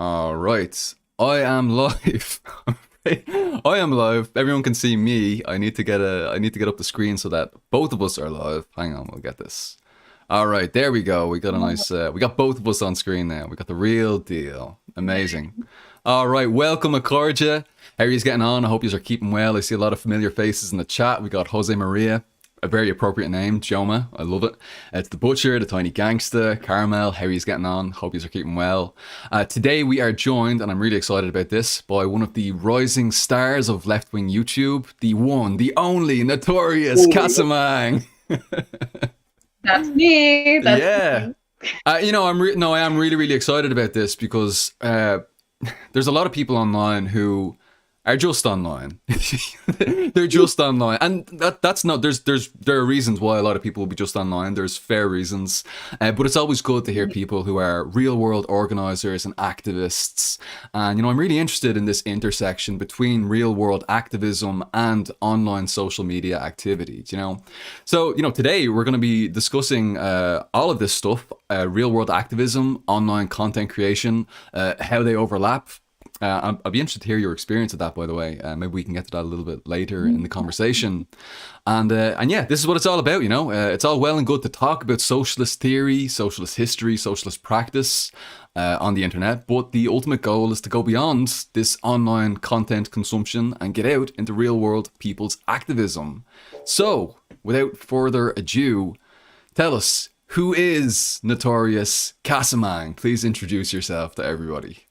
All right. I am live. I am live. Everyone can see me. I need to get up the screen so that both of us are live. Hang on, we'll get this. All right, there we go. We got a nice we got both of us on screen now. We got the real deal. Amazing. All right, welcome Accordia. How are you getting on? I hope you are keeping well. I see a lot of familiar faces in the chat. We got Jose Maria, a very appropriate name, Joma. I love it. It's the Butcher, the Tiny Gangster, Carmel. How are you getting on? Hope you are keeping well. Today we are joined, and I'm really excited about this, by one of the rising stars of left-wing YouTube, the one, the only, Notorious Kasamang. That's me. That's Yeah. me. I am really, really excited about this because there's a lot of people online who are just online. They're just online, and that's not. There are reasons why a lot of people will be just online. There's fair reasons, but it's always good to hear people who are real world organizers and activists. And I'm really interested in this intersection between real world activism and online social media activities. So today we're going to be discussing all of this stuff: real world activism, online content creation, how they overlap. I'd be interested to hear your experience of that, by the way. Maybe we can get to that a little bit later in the conversation. And yeah, this is what it's all about, It's all well and good to talk about socialist theory, socialist history, socialist practice on the internet, but the ultimate goal is to go beyond this online content consumption and get out into real world people's activism. So, without further ado, tell us, who is Notorious Kasamang? Please introduce yourself to everybody.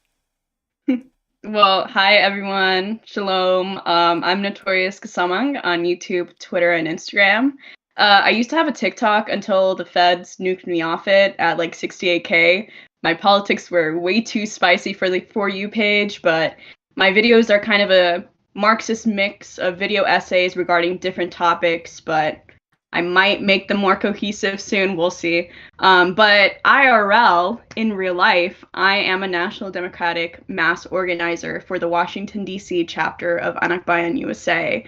Well, hi everyone. Shalom. I'm Notorious Kasamang on YouTube, Twitter, and Instagram. I used to have a TikTok until the feds nuked me off it at like 68K. My politics were way too spicy for the For You page, but my videos are kind of a Marxist mix of video essays regarding different topics, but I might make them more cohesive soon. We'll see. But IRL, in real life, I am a National Democratic mass organizer for the Washington, D.C. chapter of Anakbayan, USA.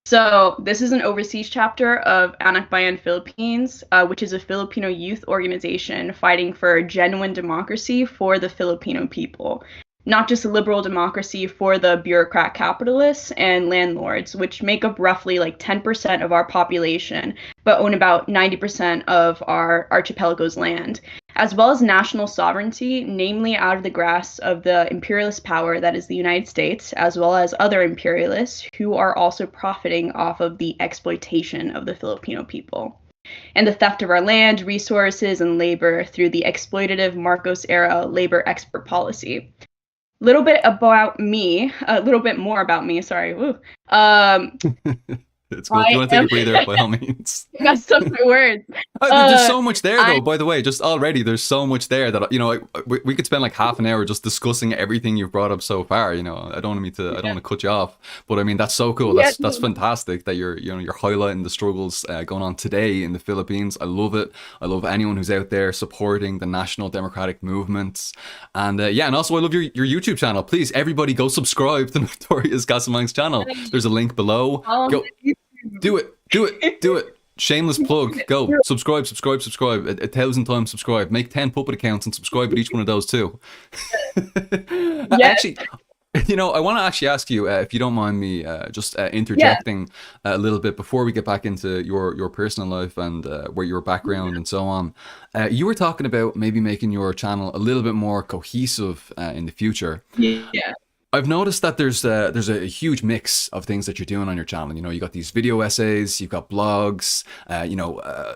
So this is an overseas chapter of Anakbayan Philippines, which is a Filipino youth organization fighting for genuine democracy for the Filipino people. Not just a liberal democracy for the bureaucrat capitalists and landlords, which make up roughly like 10% of our population, but own about 90% of our archipelago's land, as well as national sovereignty, namely out of the grasp of the imperialist power that is the United States, as well as other imperialists who are also profiting off of the exploitation of the Filipino people and the theft of our land, resources, and labor through the exploitative Marcos-era labor export policy. Little bit about me, a little bit more about me, sorry. Woo. It's cool. If you want to take a breather, by all means. I got stuck my words. There's so much there, though. I By the way, just already, there's so much there that we could spend like half an hour just discussing everything you've brought up so far. I don't want to cut you off, but I mean that's so cool. That's fantastic that you're highlighting the struggles going on today in the Philippines. I love it. I love anyone who's out there supporting the national democratic movements, and yeah, and also I love your YouTube channel. Please, everybody, go subscribe to Notorious Kasamang's channel. There's a link below. Go. Do it. Shameless plug. Go. Subscribe. 1,000 times subscribe. Make 10 puppet accounts and subscribe at each one of those too. Actually, I want to actually ask you, if you don't mind me just interjecting a little bit before we get back into your personal life and where your background and so on. You were talking about maybe making your channel a little bit more cohesive in the future. Yeah. I've noticed that there's a huge mix of things that you're doing on your channel. You got these video essays, you've got blogs,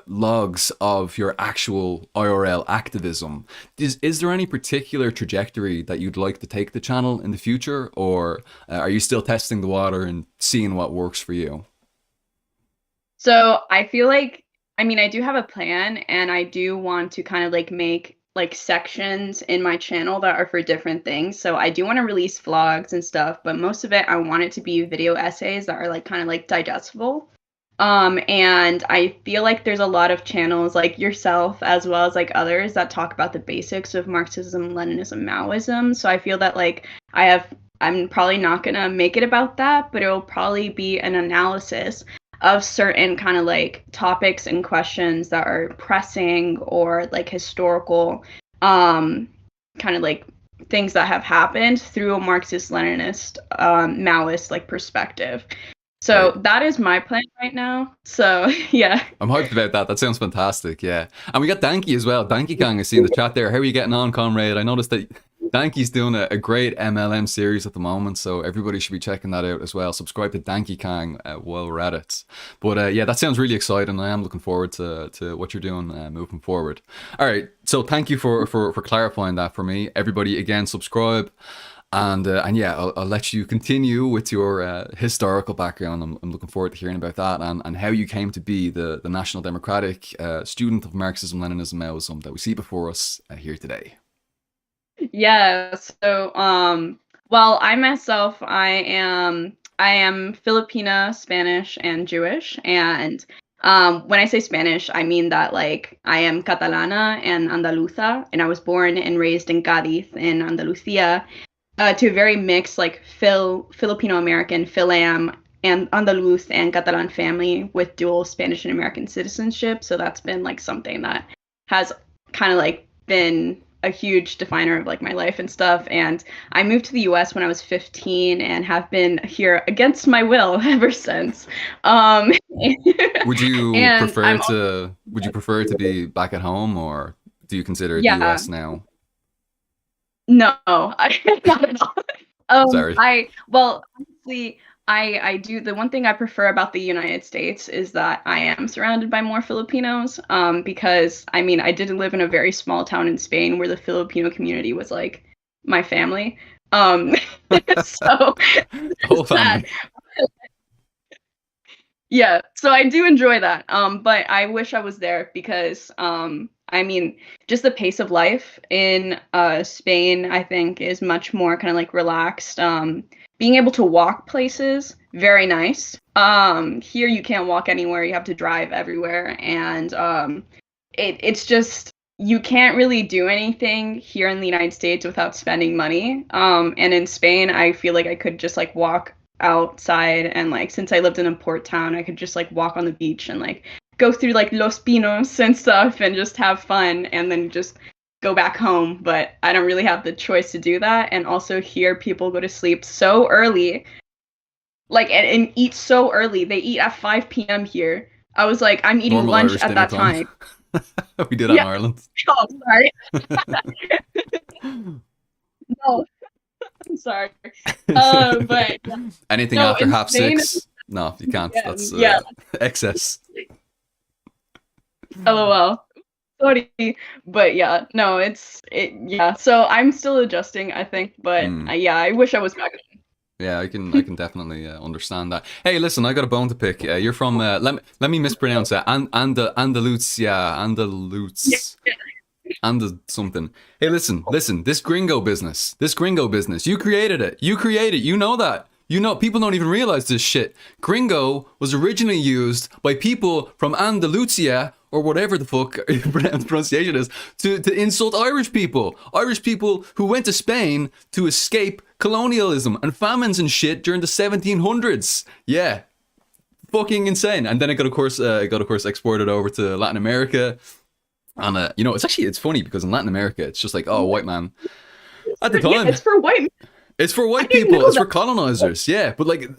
logs of your actual IRL activism. Is there any particular trajectory that you'd like to take the channel in the future, or are you still testing the water and seeing what works for you? So I feel like, I do have a plan, and I do want to kind of like make like sections in my channel that are for different things. So I do want to release vlogs and stuff, but most of it I want it to be video essays that are like kind of like digestible. And I feel like there's a lot of channels like yourself as well as like others that talk about the basics of Marxism, Leninism, Maoism. So I feel that like I'm probably not gonna make it about that, but it'll probably be an analysis of certain kind of like topics and questions that are pressing or like historical kind of like things that have happened through a Marxist-Leninist, Maoist like perspective. So Right. that is my plan right now. So yeah. I'm hyped about that. That sounds fantastic. Yeah. And we got Danky as well. Danky Kang, I see in the chat there. How are you getting on, comrade? I noticed that Danky's doing a great MLM series at the moment, so everybody should be checking that out as well. Subscribe to Danky Kang while we're at it. But yeah, that sounds really exciting. I am looking forward to what you're doing moving forward. All right. So thank you for clarifying that for me. Everybody, again, subscribe. And yeah, I'll let you continue with your historical background. I'm looking forward to hearing about that and how you came to be the National Democratic student of Marxism, Leninism, Maoism that we see before us here today. Yeah. So well, I myself, I am Filipina, Spanish, and Jewish. And when I say Spanish, I mean that like I am Catalana and Andaluza, and I was born and raised in Cádiz in Andalusia, to a very mixed like Filipino American, Filam, and Andaluz and Catalan family with dual Spanish and American citizenship. So that's been like something that has kind of like been a huge definer of like my life and stuff. And I moved to the US when I was 15 and have been here against my will ever since. Um, Would you and prefer I'm to would you prefer to be back at home, or do you consider the yeah, US now? no, not at all. Sorry. Well, honestly, I do the one thing I prefer about the United States is that I am surrounded by more Filipinos. Because I mean, I did live in a very small town in Spain where the Filipino community was like my family. Um, so The whole there's that. family. Yeah, so I do enjoy that. But I wish I was there because I mean, just the pace of life in Spain, I think, is much more kind of like relaxed. Being able to walk places, very nice. Here you can't walk anywhere, you have to drive everywhere, and it's just you can't really do anything here in the United States without spending money. And in Spain, I feel like I could just like walk outside and like since I lived in a port town, I could just like walk on the beach and like go through like Los Pinos and stuff and just have fun and then just go back home. But I don't really have the choice to do that. And also here people go to sleep so early, like and eat so early. They eat at 5 p.m. here. I was like, I'm eating Normal lunch Irish at dinner that time. time. We did that in Yeah. Ireland. Oh, sorry. No, I'm sorry. But yeah. Anything No, after in half Spain, six? No, you can't. yeah, That's yeah. excess. LOL. Sorry, but yeah, no, yeah. So I'm still adjusting, I think, but Hmm. yeah, I wish I was back. Yeah, I can definitely understand that. Hey, listen, I got a bone to pick. You're from let me mispronounce it. Andalusia, Yeah, Andaluz, something. Hey, listen. This gringo business. You created it. You know that. You know, people don't even realize this shit. Gringo was originally used by people from Andalusia, or whatever the fuck pronunciation is, to insult Irish people. Irish people who went to Spain to escape colonialism and famines and shit during the 1700s. Yeah, fucking insane. And then it got of course exported over to Latin America. And it's funny because in Latin America it's just like, oh, white man at the yeah, time. it's for white. It's for I white didn't people. know It's that. for colonizers. Yeah, but like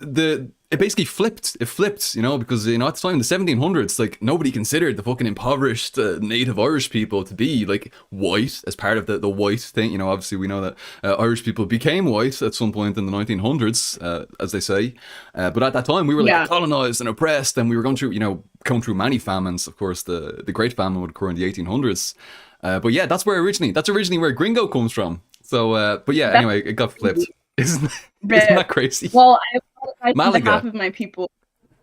it basically flipped. It flipped, because at the time in the 1700s, like nobody considered the fucking impoverished native Irish people to be like white as part of the white thing. Obviously we know that Irish people became white at some point in the 1900s, as they say. But at that time we were like Yeah, colonized and oppressed, and we were going through many famines. Of course, the Great Famine would occur in the 1800s. But yeah, that's originally where gringo comes from. So, but yeah, that's anyway, it got flipped. Isn't rip. that crazy? Well, I apologize on behalf Malaga. of my people.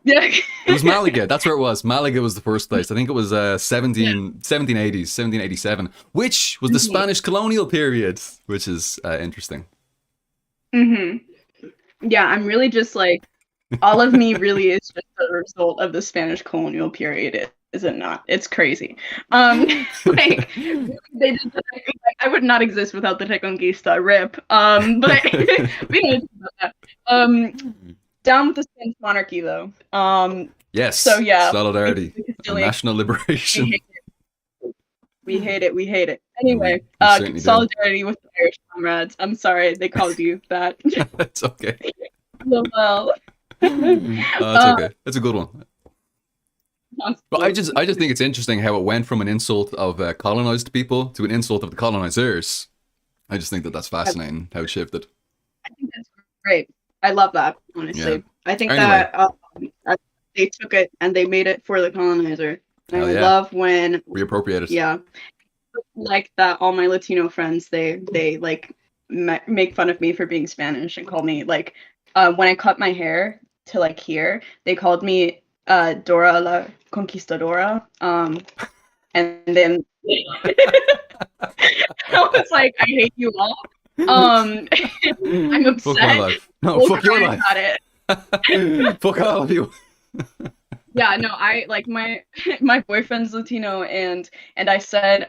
Yeah. It was Malaga. That's where it was. Malaga was the first place. I think it was 1780s, 1787, which was the Spanish colonial period, which is interesting. hmm Yeah, I'm really just like all of me really is just a result of the Spanish colonial period, is it not? It's crazy. Um, like they did I would not exist without the Reconquista, rip. But we don't talk about that. Down with the Spanish monarchy though. So Yes, yeah, solidarity the and Castilian. national liberation. We hate it. We hate it. Yeah, Anyway, we certainly do. solidarity with the Irish comrades. I'm sorry they called you that. It's okay. Well, It's uh, okay. It's a good one. But I just think it's interesting how it went from an insult of colonized people to an insult of the colonizers. I just think that that's fascinating how it shifted. I think that's great. I love that, Yeah. honestly. I think Anyway, that they took it and they made it for the colonizer. And hell I yeah, love when, reappropriate it. yeah, like that. All my Latino friends, they like make fun of me for being Spanish and call me like, when I cut my hair to like here, they called me Dora la Conquistadora. And then I was like, I hate you all. Um, I'm Fuck my upset. life. No, We'll fuck your cry life. about it. Fuck all of you. Yeah, no, I like my my boyfriend's Latino, and I said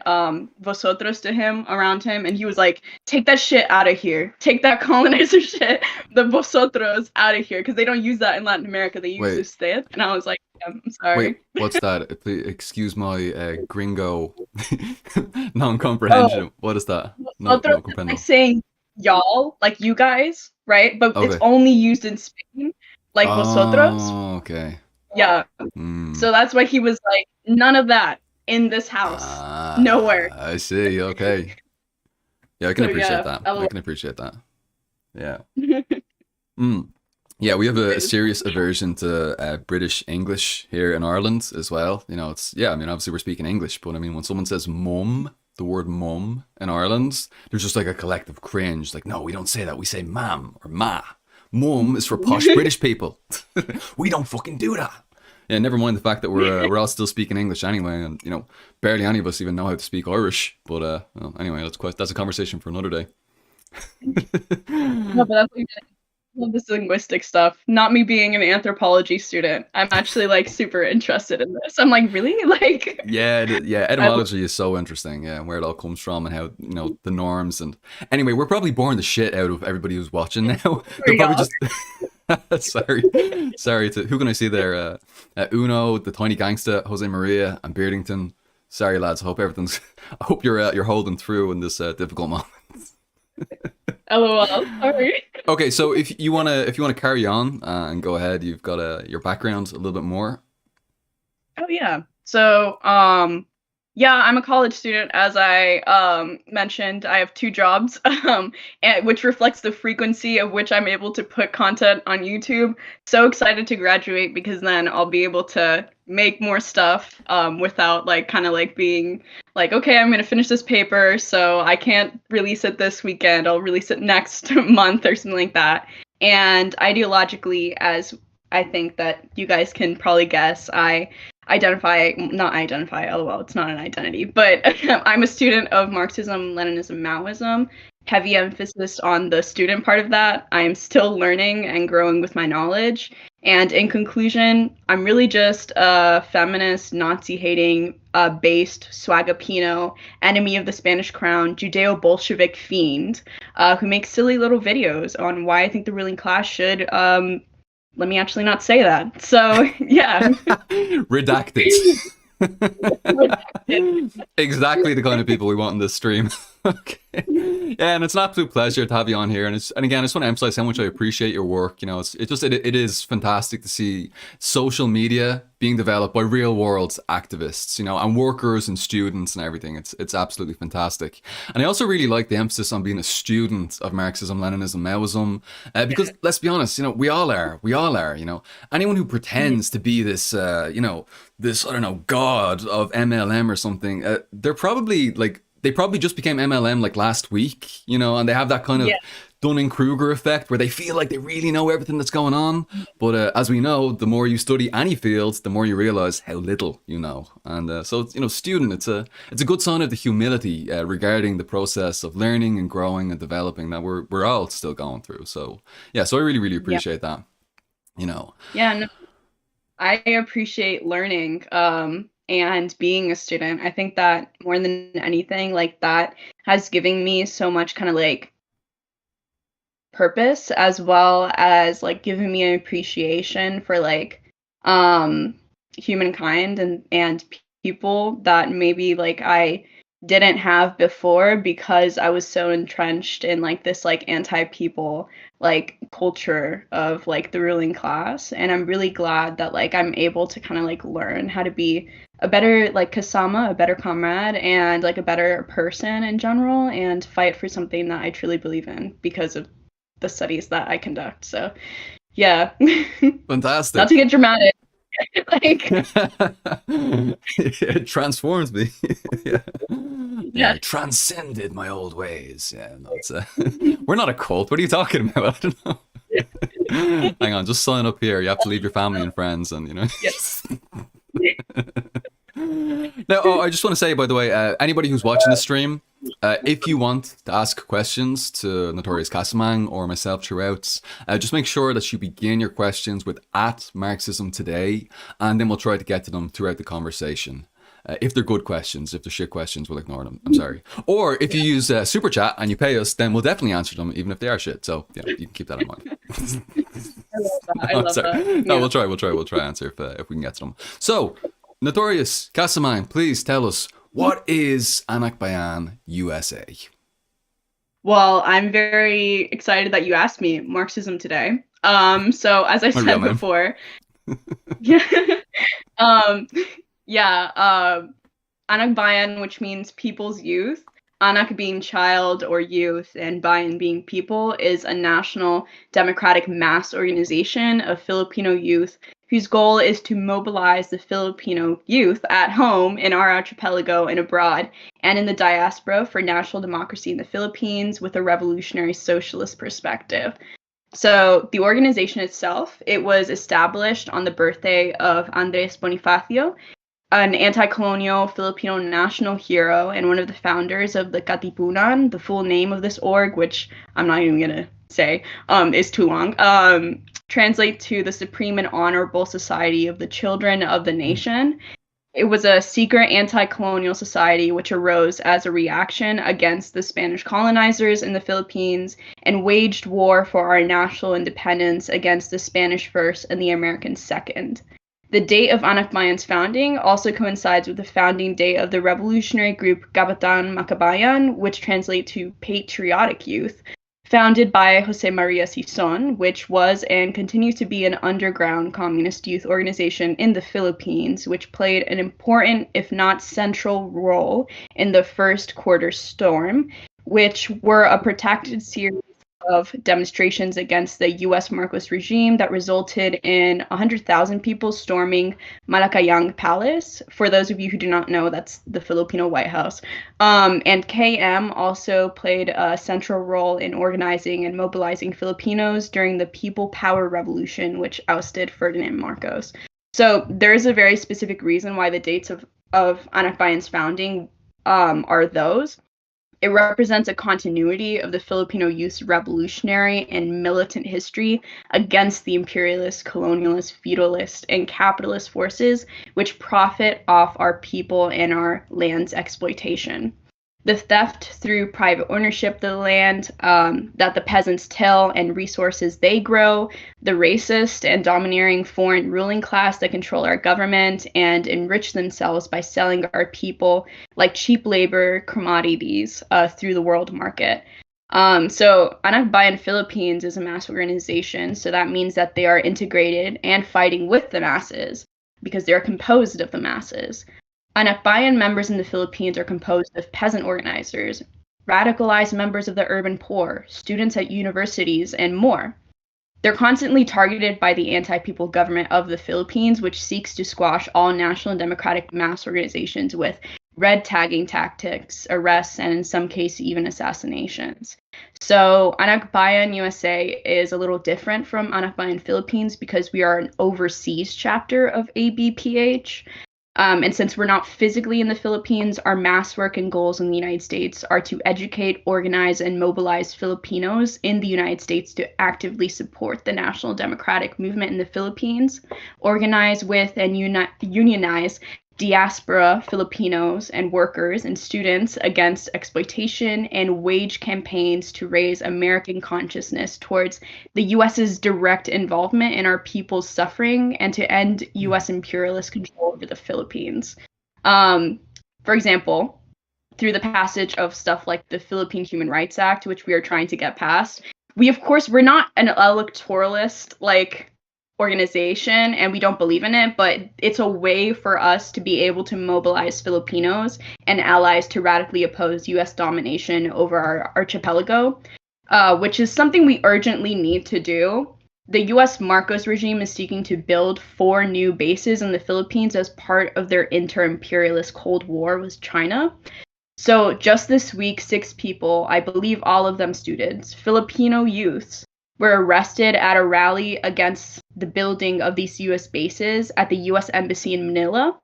vosotros to him around him, and he was like, take that shit out of here. Take that colonizer shit, the vosotros out of here, because they don't use that in Latin America. They use Wait, usted. And I was like, yeah, I'm wait. sorry. What's that? Please excuse my gringo Oh, non-comprehension. What is that? No, vosotros no is like comprendo. saying y'all, like you guys, right? But it's Okay. only used in Spain, like vosotros. Oh, okay. Yeah. Hmm. So that's why he was like, none of that in this house. Nowhere. I see. Okay. Yeah, I can So appreciate yeah, that. I LOL. can appreciate that. Yeah. Mm. Yeah, we have a serious aversion to British English here in Ireland as well. You know, it's yeah. I mean, obviously we're speaking English, but I mean, when someone says "mum," the word "mum" in Ireland, there's just like a collective cringe. Like, no, we don't say that. We say "mam" or "ma." Mum is for posh British people. We don't fucking do that. Yeah, never mind the fact that we're all still speaking English anyway, and you know, barely any of us even know how to speak Irish. But well, anyway, that's a conversation for another day. No, but that's like, I love this linguistic stuff. Not me being an anthropology student. I'm actually like super interested in this. I'm like, really? Like, Yeah, yeah. I, Etymology is so interesting. Yeah, where it all comes from and how the norms and anyway, we're probably boring the shit out of everybody who's watching now. They're we probably are. just sorry to who can I see there? Uno, the tiny gangster, Jose Maria, and Beardington. Sorry, lads. I hope everything's. I hope you're holding through in this difficult moment. LOL. Sorry. Okay, so if you wanna carry on and go ahead, you've got your background a little bit more. Oh yeah. So, yeah, I'm a college student. As I mentioned, I have two jobs, which reflects the frequency of which I'm able to put content on YouTube. So excited to graduate because then I'll be able to make more stuff without like kind of like being like, okay, I'm gonna finish this paper, so I can't release it this weekend. I'll release it next month or something like that. And ideologically, as I think that you guys can probably guess, I not identify, lol, it's not an identity, but I'm a student of Marxism, Leninism, Maoism. Heavy emphasis on the student part of that. I'm still learning and growing with my knowledge. And in conclusion, I'm really just a feminist, Nazi hating, based, swagapino, enemy of the Spanish crown, Judeo Bolshevik fiend who makes silly little videos on why I think the ruling class should let me actually not say that. So yeah. Redacted. Exactly the kind of people we want in this stream. Okay. Yeah, and it's an absolute pleasure to have you on here. And again, I just want to emphasize how much I appreciate your work. You know, it is fantastic to see social media being developed by real world activists, you know, and workers and students and everything. It's absolutely fantastic. And I also really like the emphasis on being a student of Marxism, Leninism, Maoism, because let's be honest, you know, we all are, you know, anyone who pretends to be this, this, I don't know, god of MLM or something, they probably just became MLM like last week, you know, and they have that kind of Yeah. Dunning-Kruger effect where they feel like they really know everything that's going on. But as we know, the more you study any field, the more you realize how little you know. And so, you know, student, it's a good sign of the humility regarding the process of learning and growing and developing that we're all still going through. So yeah, so I really, really Yeah. appreciate that. You know, Yeah, no, I appreciate learning and being a student. I think that more than anything, like that has given me so much kind of like purpose as well as like giving me an appreciation for like um humankind and people that maybe like I didn't have before because I was so entrenched in like this like anti-people like culture of like the ruling class. And I'm really glad that like I'm able to kind of like learn how to be a better like kasama, a better comrade, and like a better person in general, and fight for something that I truly believe in because of the studies that I conduct. So yeah. Not Fantastic. to get dramatic. Like It transforms me. Yeah. Yeah, yeah. I transcended my old ways. Yeah, no, it's we're not a cult. What are you talking about? I don't know. Hang on, just sign up here. You have to leave your family and friends, and you know. Yeah. Now, oh, I just want to say, by the way, anybody who's watching the stream, if you want to ask questions to Notorious Kasamang or myself throughout, just make sure that you begin your questions with @Marxism today, and then we'll try to get to them throughout the conversation. If they're good questions, if they're shit questions, we'll ignore them. I'm sorry. Or if you use Super Chat and you pay us, then we'll definitely answer them, even if they are shit. So yeah, you can keep that in mind. I love that. I No, love sorry. that. No, Yeah. we'll try answer if we can get to them. So, Notorious Kasamang, please tell us, what is Anakbayan, USA? Well, I'm very excited that you asked me Marxism today. So as I My real said name. before, yeah, um, yeah, Anakbayan, which means people's youth. Anak being child or youth, and Bayan being people, is a national democratic mass organization of Filipino youth whose goal is to mobilize the Filipino youth at home, in our archipelago, and abroad, and in the diaspora for national democracy in the Philippines with a revolutionary socialist perspective. So the organization itself, it was established on the birthday of Andres Bonifacio, an anti-colonial Filipino national hero and one of the founders of the Katipunan. The full name of this org, which I'm not even gonna say, is too long. Translate to the Supreme and Honorable Society of the Children of the Nation. It was a secret anti-colonial society which arose as a reaction against the Spanish colonizers in the Philippines and waged war for our national independence against the Spanish first and the American second. The date of Anakbayan's founding also coincides with the founding date of the revolutionary group Kabataan Makabayan, which translate to patriotic youth, founded by Jose Maria Sison, which was and continues to be an underground communist youth organization in the Philippines, which played an important, if not central, role in the First Quarter Storm, which were a protracted series of demonstrations against the U.S. Marcos regime that resulted in 100,000 people storming Malacanang Palace. For those of you who do not know, that's the Filipino White House. And KM also played a central role in organizing and mobilizing Filipinos during the People Power Revolution, which ousted Ferdinand Marcos. So there is a very specific reason why the dates of Anakbayan's founding are those. It represents a continuity of the Filipino youth's revolutionary and militant history against the imperialist, colonialist, feudalist, and capitalist forces which profit off our people and our land's exploitation. The theft through private ownership of the land that the peasants till and resources they grow, the racist and domineering foreign ruling class that control our government and enrich themselves by selling our people like cheap labor commodities through the world market. So Anakbayan Philippines is a mass organization, so that means that they are integrated and fighting with the masses because they're composed of the masses. Anakbayan members in the Philippines are composed of peasant organizers, radicalized members of the urban poor, students at universities, and more. They're constantly targeted by the anti-people government of the Philippines, which seeks to squash all national and democratic mass organizations with red tagging tactics, arrests, and in some cases even assassinations. So Anakbayan USA is a little different from Anakbayan Philippines because we are an overseas chapter of ABPH. And since we're not physically in the Philippines, our mass work and goals in the United States are to educate, organize, and mobilize Filipinos in the United States to actively support the national democratic movement in the Philippines, organize with and unionize diaspora Filipinos and workers and students against exploitation, and wage campaigns to raise American consciousness towards the US's direct involvement in our people's suffering and to end US imperialist control over the Philippines. For example, through the passage of stuff like the Philippine Human Rights Act, which we are trying to get passed. We, of course, we're not an electoralist like organization, and we don't believe in it, but it's a way for us to be able to mobilize Filipinos and allies to radically oppose U.S. domination over our archipelago, which is something we urgently need to do. The U.S. Marcos regime is seeking to build 4 new bases in the Philippines as part of their inter-imperialist Cold War with China. So just this week, 6 people, I believe all of them students, Filipino youths, were arrested at a rally against the building of these U.S. bases at the U.S. Embassy in Manila.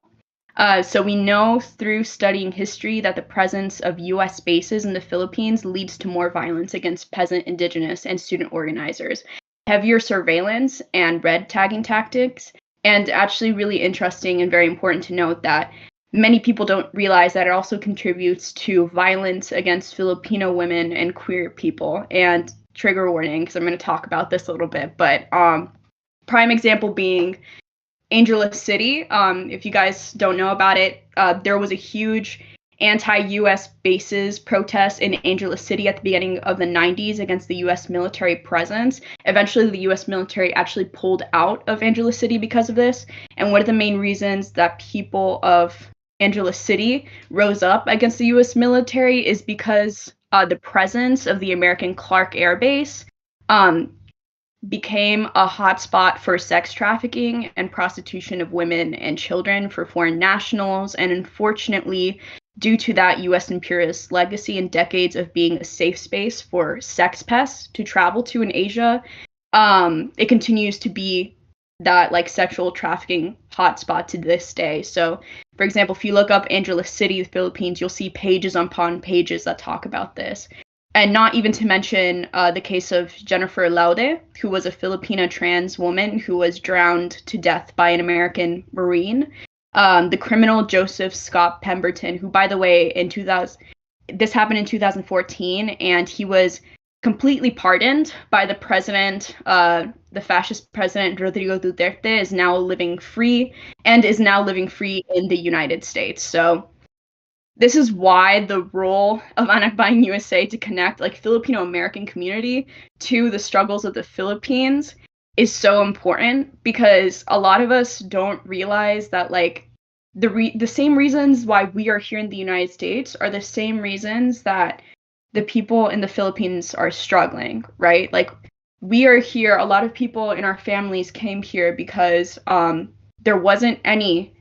So we know through studying history that the presence of U.S. bases in the Philippines leads to more violence against peasant, indigenous, and student organizers, heavier surveillance, and red tagging tactics. And actually really interesting and very important to note that many people don't realize that it also contributes to violence against Filipino women and queer people. And trigger warning, because I'm going to talk about this a little bit, but prime example being Angeles City. If you guys don't know about it, there was a huge anti-U.S. bases protest in Angeles City at the beginning of the 90s against the U.S. military presence. Eventually, the U.S. military actually pulled out of Angeles City because of this. And one of the main reasons that people of Angeles City rose up against the U.S. military is because the presence of the American Clark Air Base became a hotspot for sex trafficking and prostitution of women and children for foreign nationals. And unfortunately, due to that U.S. imperialist legacy and decades of being a safe space for sex pests to travel to in Asia, it continues to be that like sexual trafficking hotspot to this day. So, for example, if you look up Angeles City, the Philippines, you'll see pages upon pages that talk about this. And not even to mention the case of Jennifer Laude, who was a Filipina trans woman who was drowned to death by an American Marine. The criminal Joseph Scott Pemberton, who, by the way, this happened in 2014, and he was completely pardoned by the president. The fascist president Rodrigo Duterte is now living free in the United States. So this is why the role of Anakbayan USA to connect like Filipino American community to the struggles of the Philippines is so important, because a lot of us don't realize that like the same reasons why we are here in the United States are the same reasons that the people in the Philippines are struggling, right? Like we are here, a lot of people in our families came here because there wasn't any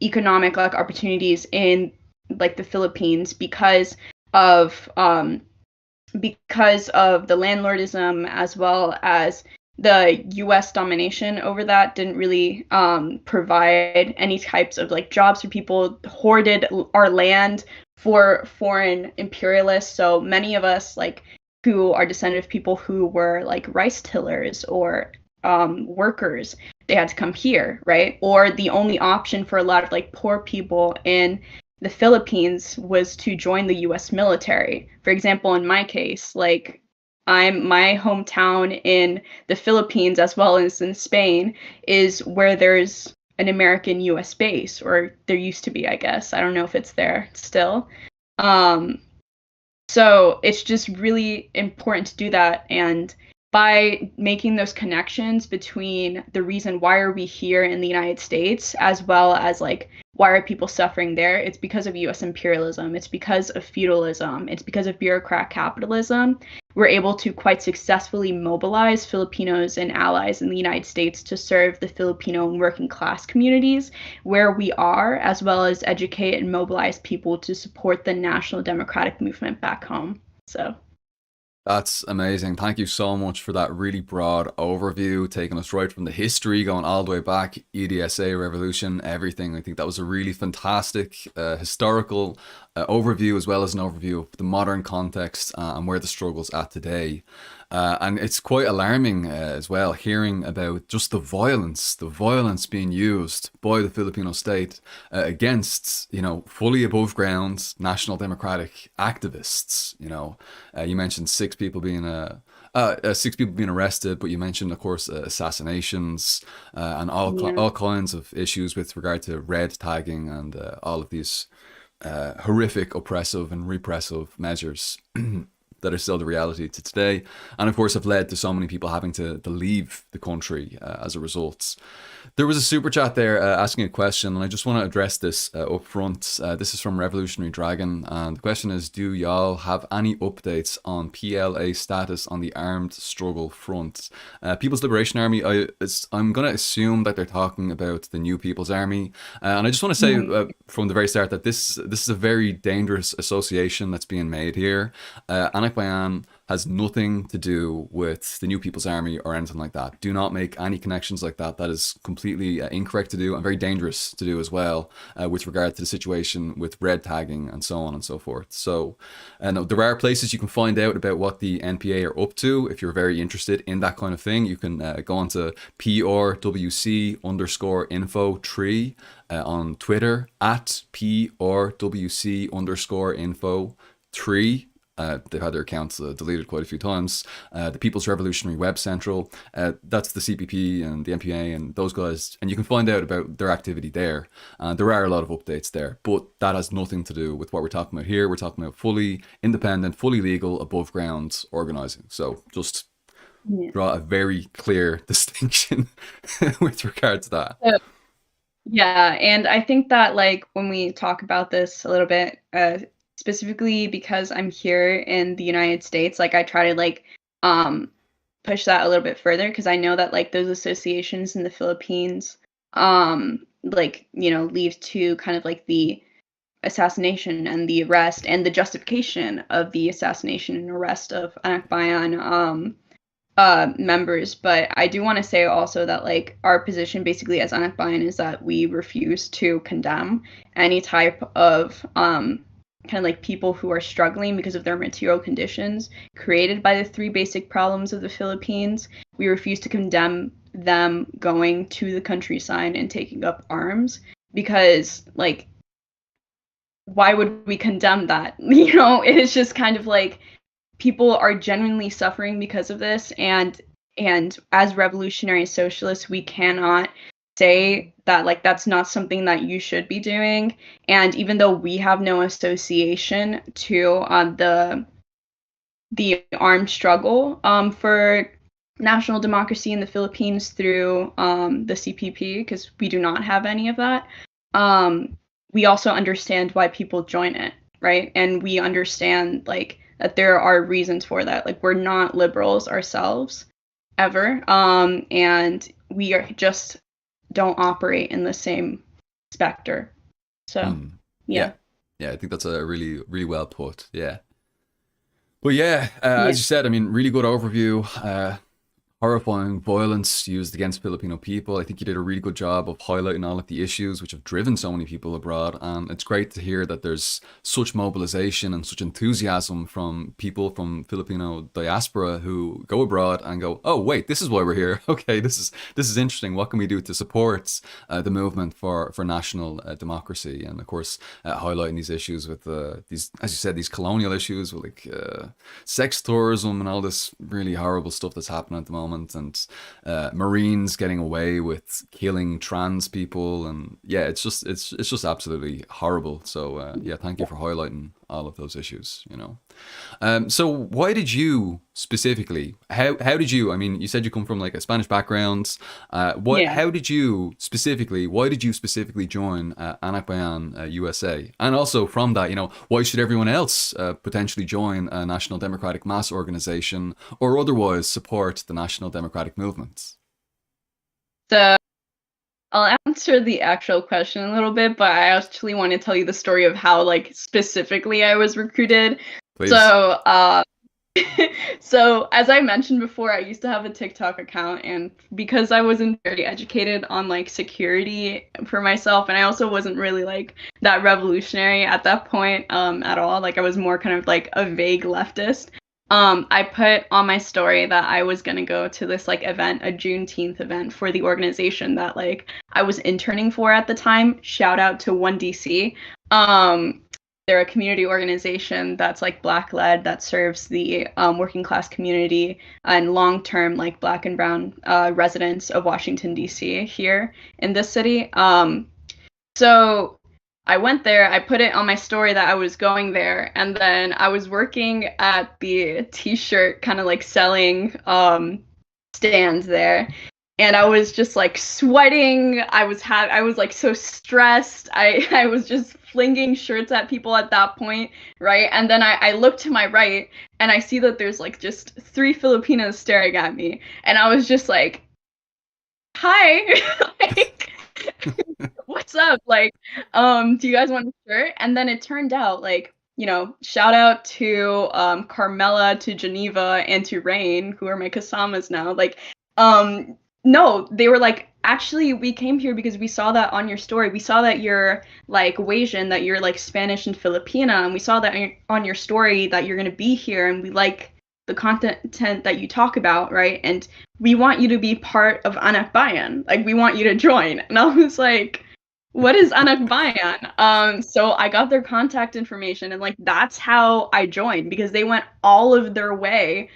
economic like opportunities in like the Philippines because of the landlordism, as well as the U.S. domination over that didn't really provide any types of like jobs for people, hoarded our land for foreign imperialists. So many of us like who are descendant of people who were like rice tillers or workers, they had to come here, right? Or the only option for a lot of like poor people in the Philippines was to join the U.S. military. For example, in my case, like my hometown in the Philippines, as well as in Spain, is where there's an American U.S. base, or there used to be, I guess. I don't know if it's there still. So it's just really important to do that. And by making those connections between the reason why are we here in the United States, as well as like why are people suffering there, it's because of U.S. imperialism, it's because of feudalism, it's because of bureaucrat capitalism. We're able to quite successfully mobilize Filipinos and allies in the United States to serve the Filipino and working class communities where we are, as well as educate and mobilize people to support the national democratic movement back home. So That's amazing. Thank you so much for that really broad overview, taking us right from the history, going all the way back, EDSA, revolution, everything. I think that was a really fantastic historical overview, as well as an overview of the modern context and where the struggle's at today. And it's quite alarming as well, hearing about just the violence being used by the Filipino state against, fully above ground national democratic activists. You mentioned six people being arrested, but you mentioned, of course, assassinations and all kinds of issues with regard to red tagging and all of these horrific, oppressive, and repressive measures that are still the reality to today, and of course have led to so many people having to leave the country as a result. There was a super chat there asking a question, and I just want to address this up front. This is from Revolutionary Dragon, and the question is: do y'all have any updates on PLA status on the armed struggle front? People's Liberation Army. I'm going to assume that they're talking about the New People's Army, and I just want to say from the very start that this is a very dangerous association that's being made here. Anakbayan has nothing to do with the New People's Army or anything like that. Do not make any connections like that. That is completely incorrect to do and very dangerous to do as well, with regard to the situation with red tagging and so on and so forth. So there are places you can find out about what the NPA are up to. If you're very interested in that kind of thing, you can go on to PRWC_info3 on Twitter, at PRWC_info3. They've had their accounts deleted quite a few times. The People's Revolutionary Web Central, that's the CPP and the MPA and those guys, and you can find out about their activity there. There are a lot of updates there, but that has nothing to do with what we're talking about here. We're talking about fully independent, fully legal, above ground organizing. So just draw a very clear distinction with regard to that. Yeah, and I think that like when we talk about this a little bit, specifically because I'm here in the United States, like I try to like push that a little bit further because I know that like those associations in the Philippines like, you know, lead to kind of like the assassination and the arrest and the justification of the assassination and arrest of Anakbayan members. But I do want to say also that like our position basically as Anakbayan is that we refuse to condemn any type of kind of like people who are struggling because of their material conditions created by the three basic problems of the Philippines. We refuse to condemn them going to the countryside and taking up arms because like why would we condemn that? You know, it is just kind of like people are genuinely suffering because of this, and as revolutionary socialists we cannot say that like that's not something that you should be doing. And even though we have no association to the armed struggle for national democracy in the Philippines through the CPP, because we do not have any of that, we also understand why people join it, right? And we understand like that there are reasons for that. Like we're not liberals ourselves ever, and we are just don't operate in the same specter. So yeah. I think that's a really, really well put. Yeah. But yeah, as you said, I mean, really good overview. Horrifying violence used against Filipino people. I think you did a really good job of highlighting all of the issues which have driven so many people abroad. And it's great to hear that there's such mobilization and such enthusiasm from people from Filipino diaspora who go abroad and go, oh, wait, this is why we're here. Okay, this is interesting. What can we do to support the movement for national democracy? And of course, highlighting these issues with these, as you said, these colonial issues with like sex tourism and all this really horrible stuff that's happening at the moment. And Marines getting away with killing trans people, and yeah, it's just absolutely horrible. So yeah, thank you for highlighting all of those issues. You know, so why did you specifically? How did you? I mean, you said you come from like a Spanish background. How did you specifically? Why did you specifically join Anakbayan USA? And also from that, you know, why should everyone else potentially join a national democratic mass organization or otherwise support the national democratic movements? So I'll answer the actual question a little bit, but I actually want to tell you the story of how like specifically I was recruited. Please. So so as I mentioned before, I used to have a TikTok account, and because I wasn't very educated on like security for myself, and I also wasn't really like that revolutionary at that point at all, like I was more kind of like a vague leftist. I put on my story that I was gonna go to this like event, a Juneteenth event for the organization that like I was interning for at the time. Shout out to 1DC. They're a community organization that's like Black led, that serves the working class community and long term like Black and brown residents of Washington D.C. here in this city. So I went there, I put it on my story that I was going there, and then I was working at the t-shirt kind of like selling stands there. And I was just like sweating. I was like so stressed. I was just flinging shirts at people at that point, right? And then I look to my right and I see that there's like just 3 Filipinos staring at me. And I was just like, hi. Like, what's up? Like, do you guys want a shirt? And then it turned out like, shout out to Carmela, to Geneva, and to Rain, who are my Kasamas now. Like, no, they were like, actually, we came here because we saw that on your story. We saw that you're like Wasian, that you're like Spanish and Filipina, and we saw that on your story that you're gonna be here, and we like the content that you talk about, right? And we want you to be part of Anakbayan. Like, we want you to join. And I was like, what is Anakbayan? So I got their contact information, and like that's how I joined, because they went all of their way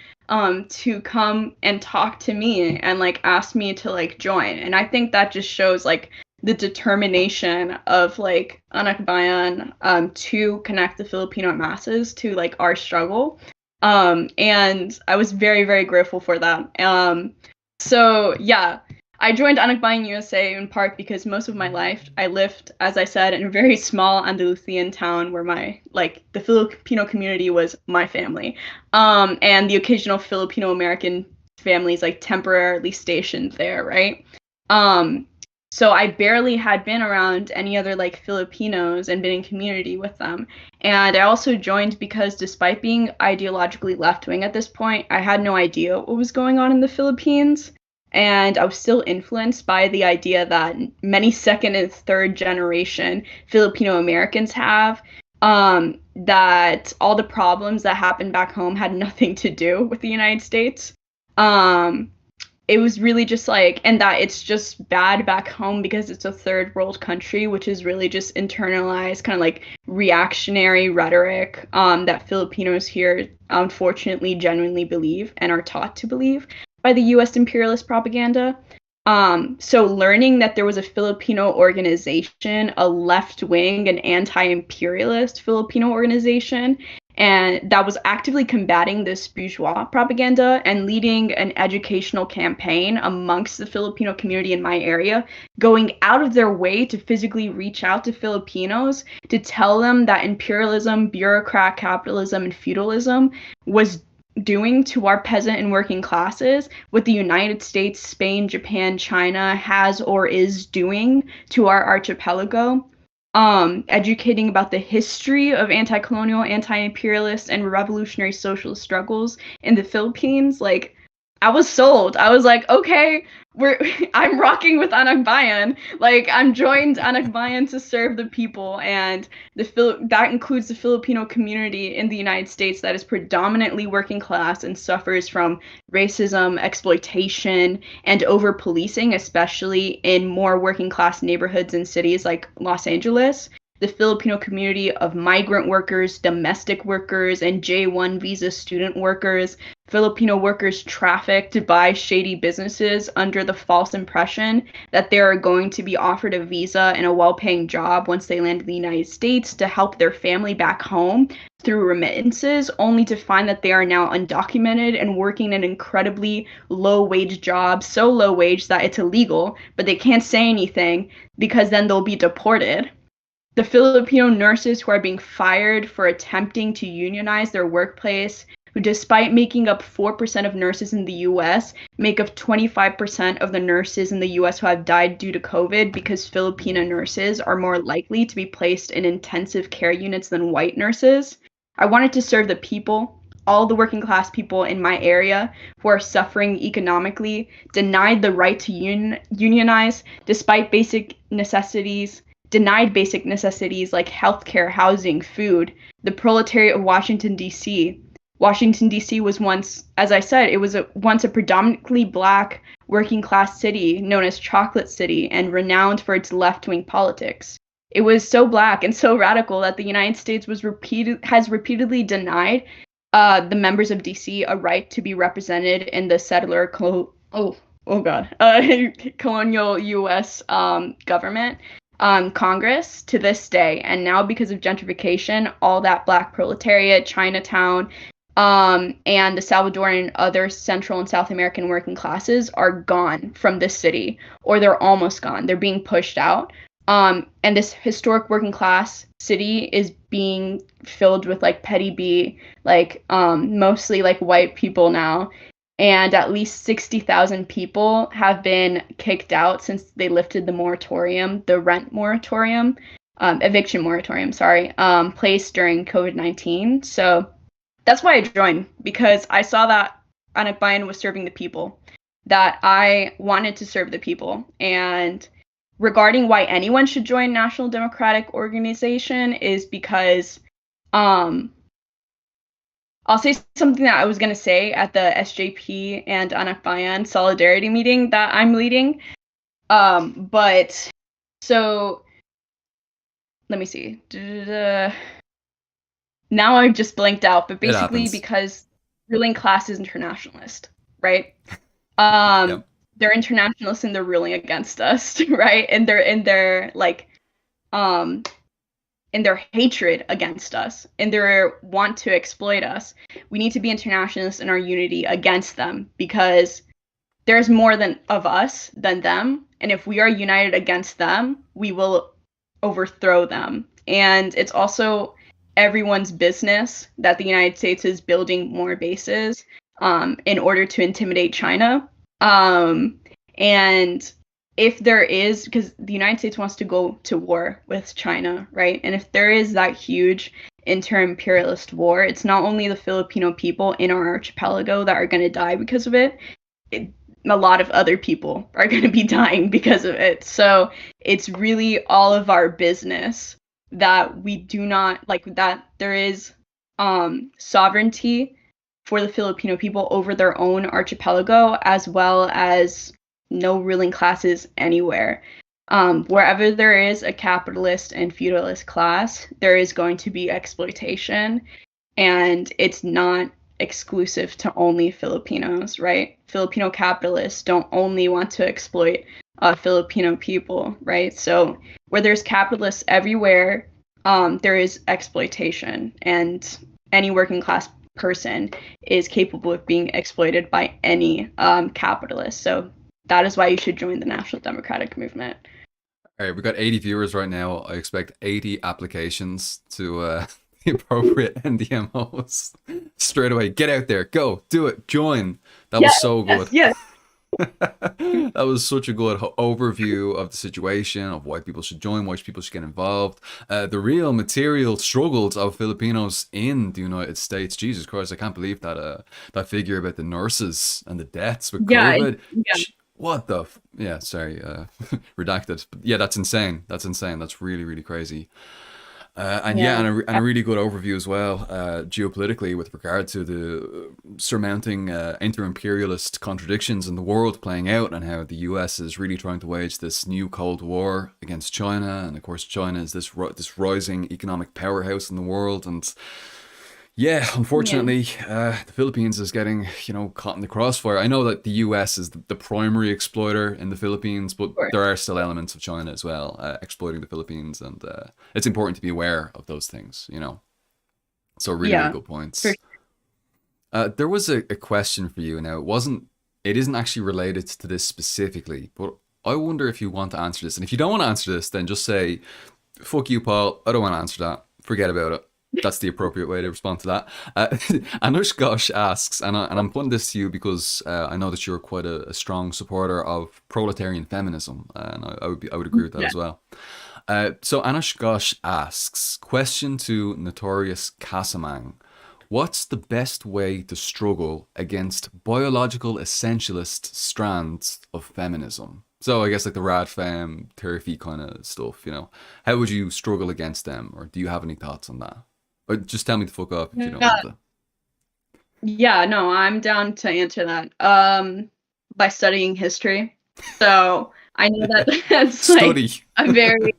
to come and talk to me and like ask me to like join. And I think that just shows like the determination of like Anakbayan to connect the Filipino masses to like our struggle. And I was very, very grateful for that. So yeah, I joined Anakbayan USA in part because most of my life I lived, as I said, in a very small Andalusian town where the Filipino community was my family. And the occasional Filipino American families like temporarily stationed there, right? So I barely had been around any other like Filipinos and been in community with them. And I also joined because despite being ideologically left-wing at this point, I had no idea what was going on in the Philippines. And I was still influenced by the idea that many second and third generation Filipino Americans have, that all the problems that happened back home had nothing to do with the United States. It was really just like, and that it's just bad back home because it's a third world country, which is really just internalized kind of like reactionary rhetoric that Filipinos here unfortunately genuinely believe and are taught to believe by the US imperialist propaganda. So learning that there was a Filipino organization, a left-wing and anti-imperialist Filipino organization, and that was actively combating this bourgeois propaganda and leading an educational campaign amongst the Filipino community in my area, going out of their way to physically reach out to Filipinos to tell them that imperialism, bureaucrat capitalism, and feudalism was doing to our peasant and working classes what the United States, Spain, Japan, China has or is doing to our archipelago. Educating about the history of anti-colonial, anti-imperialist, and revolutionary socialist struggles in the Philippines. Like, I was sold. I was like, okay, I'm rocking with Anakbayan. Like, I'm joined Anakbayan to serve the people, and that includes the Filipino community in the United States that is predominantly working class and suffers from racism, exploitation, and over-policing, especially in more working class neighborhoods and cities like Los Angeles. The Filipino community of migrant workers, domestic workers, and J-1 visa student workers, Filipino workers trafficked by shady businesses under the false impression that they are going to be offered a visa and a well-paying job once they land in the United States to help their family back home through remittances, only to find that they are now undocumented and working an incredibly low-wage job, so low wage that it's illegal, but they can't say anything because then they'll be deported. The Filipino nurses who are being fired for attempting to unionize their workplace, who despite making up 4% of nurses in the US, make up 25% of the nurses in the US who have died due to COVID because Filipino nurses are more likely to be placed in intensive care units than white nurses. I wanted to serve the people, all the working class people in my area who are suffering economically, denied the right to unionize despite denied basic necessities like healthcare, housing, food. The proletariat of Washington, D.C. Washington, D.C. was once, as I said, it was once a predominantly black working class city known as Chocolate City and renowned for its left-wing politics. It was so black and so radical that the United States has repeatedly denied the members of D.C. a right to be represented in the colonial U.S. Government. Congress to this day. And now, because of gentrification, all that Black proletariat, Chinatown, and the Salvadoran and other Central and South American working classes are gone from this city, or they're almost gone. They're being pushed out. And this historic working class city is being filled with like petty B, like mostly like white people now. And at least 60,000 people have been kicked out since they lifted the moratorium, the rent moratorium, eviction moratorium, sorry, placed during COVID-19. So that's why I joined, because I saw that Anakbayan was serving the people, that I wanted to serve the people. And regarding why anyone should join National Democratic Organization is because I'll say something that I was going to say at the SJP and Anakbayan solidarity meeting that I'm leading. But so let me see. Now I've just blanked out, but basically because ruling class is internationalist, right? Yep. They're internationalists and they're ruling against us, right? And they're in their like in their hatred against us and their want to exploit us. We need to be internationalists in our unity against them, because there's more than of us than them. And if we are united against them, we will overthrow them. And it's also everyone's business that the United States is building more bases in order to intimidate China. And if there is, because the United States wants to go to war with China, right? And if there is that huge inter-imperialist war, it's not only the Filipino people in our archipelago that are going to die because of it. A lot of other people are going to be dying because of it. So it's really all of our business that we do not, like, that there is sovereignty for the Filipino people over their own archipelago, as well as no ruling classes anywhere. Wherever there is a capitalist and feudalist class, there is going to be exploitation, and it's not exclusive to only Filipinos, right? Filipino capitalists don't only want to exploit Filipino people, right? So where there's capitalists everywhere, there is exploitation, and any working class person is capable of being exploited by any capitalist. So that is why you should join the National Democratic Movement. All right, we got 80 viewers right now. I expect 80 applications to the appropriate NDMOs straight away. Get out there, go, do it, join. That was so good. Yes. That was such a good overview of the situation, of why people should join, why people should get involved, the real material struggles of Filipinos in the United States. Jesus Christ, I can't believe that that figure about the nurses and the deaths with COVID. What the redacted. But yeah, that's insane. That's really, really crazy. And a really good overview as well, geopolitically, with regard to the surmounting inter-imperialist contradictions in the world playing out, and how the US is really trying to wage this new Cold War against China. And of course, China is this rising economic powerhouse in the world. And yeah, unfortunately, the Philippines is getting, caught in the crossfire. I know that the US is the primary exploiter in the Philippines, but there are still elements of China as well exploiting the Philippines, and it's important to be aware of those things, So really, really good points. There was a question for you. Now, it isn't actually related to this specifically, but I wonder if you want to answer this. And if you don't want to answer this, then just say, "Fuck you, Paul. I don't want to answer that. Forget about it." That's the appropriate way to respond to that. Anushgosh asks, and I'm putting this to you because I know that you're quite a strong supporter of proletarian feminism, and I would agree with that as well. So Anushgosh asks, question to Notorious Kasamang: what's the best way to struggle against biological essentialist strands of feminism? So I guess like the rad femme, turfy kind of stuff, How would you struggle against them, or do you have any thoughts on that? Or just tell me to fuck off if you don't want to. Yeah, no, I'm down to answer that. By studying history. So I know that that's like a very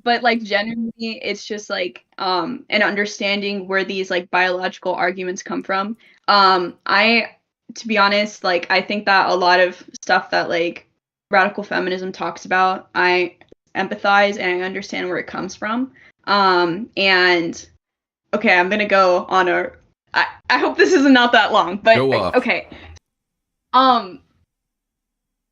but like generally it's just like an understanding where these like biological arguments come from. To be honest, like I think that a lot of stuff that like radical feminism talks about, empathize and I understand where it comes from. And okay, I'm gonna go on a. I hope this is not that long, but Go off. okay. Um,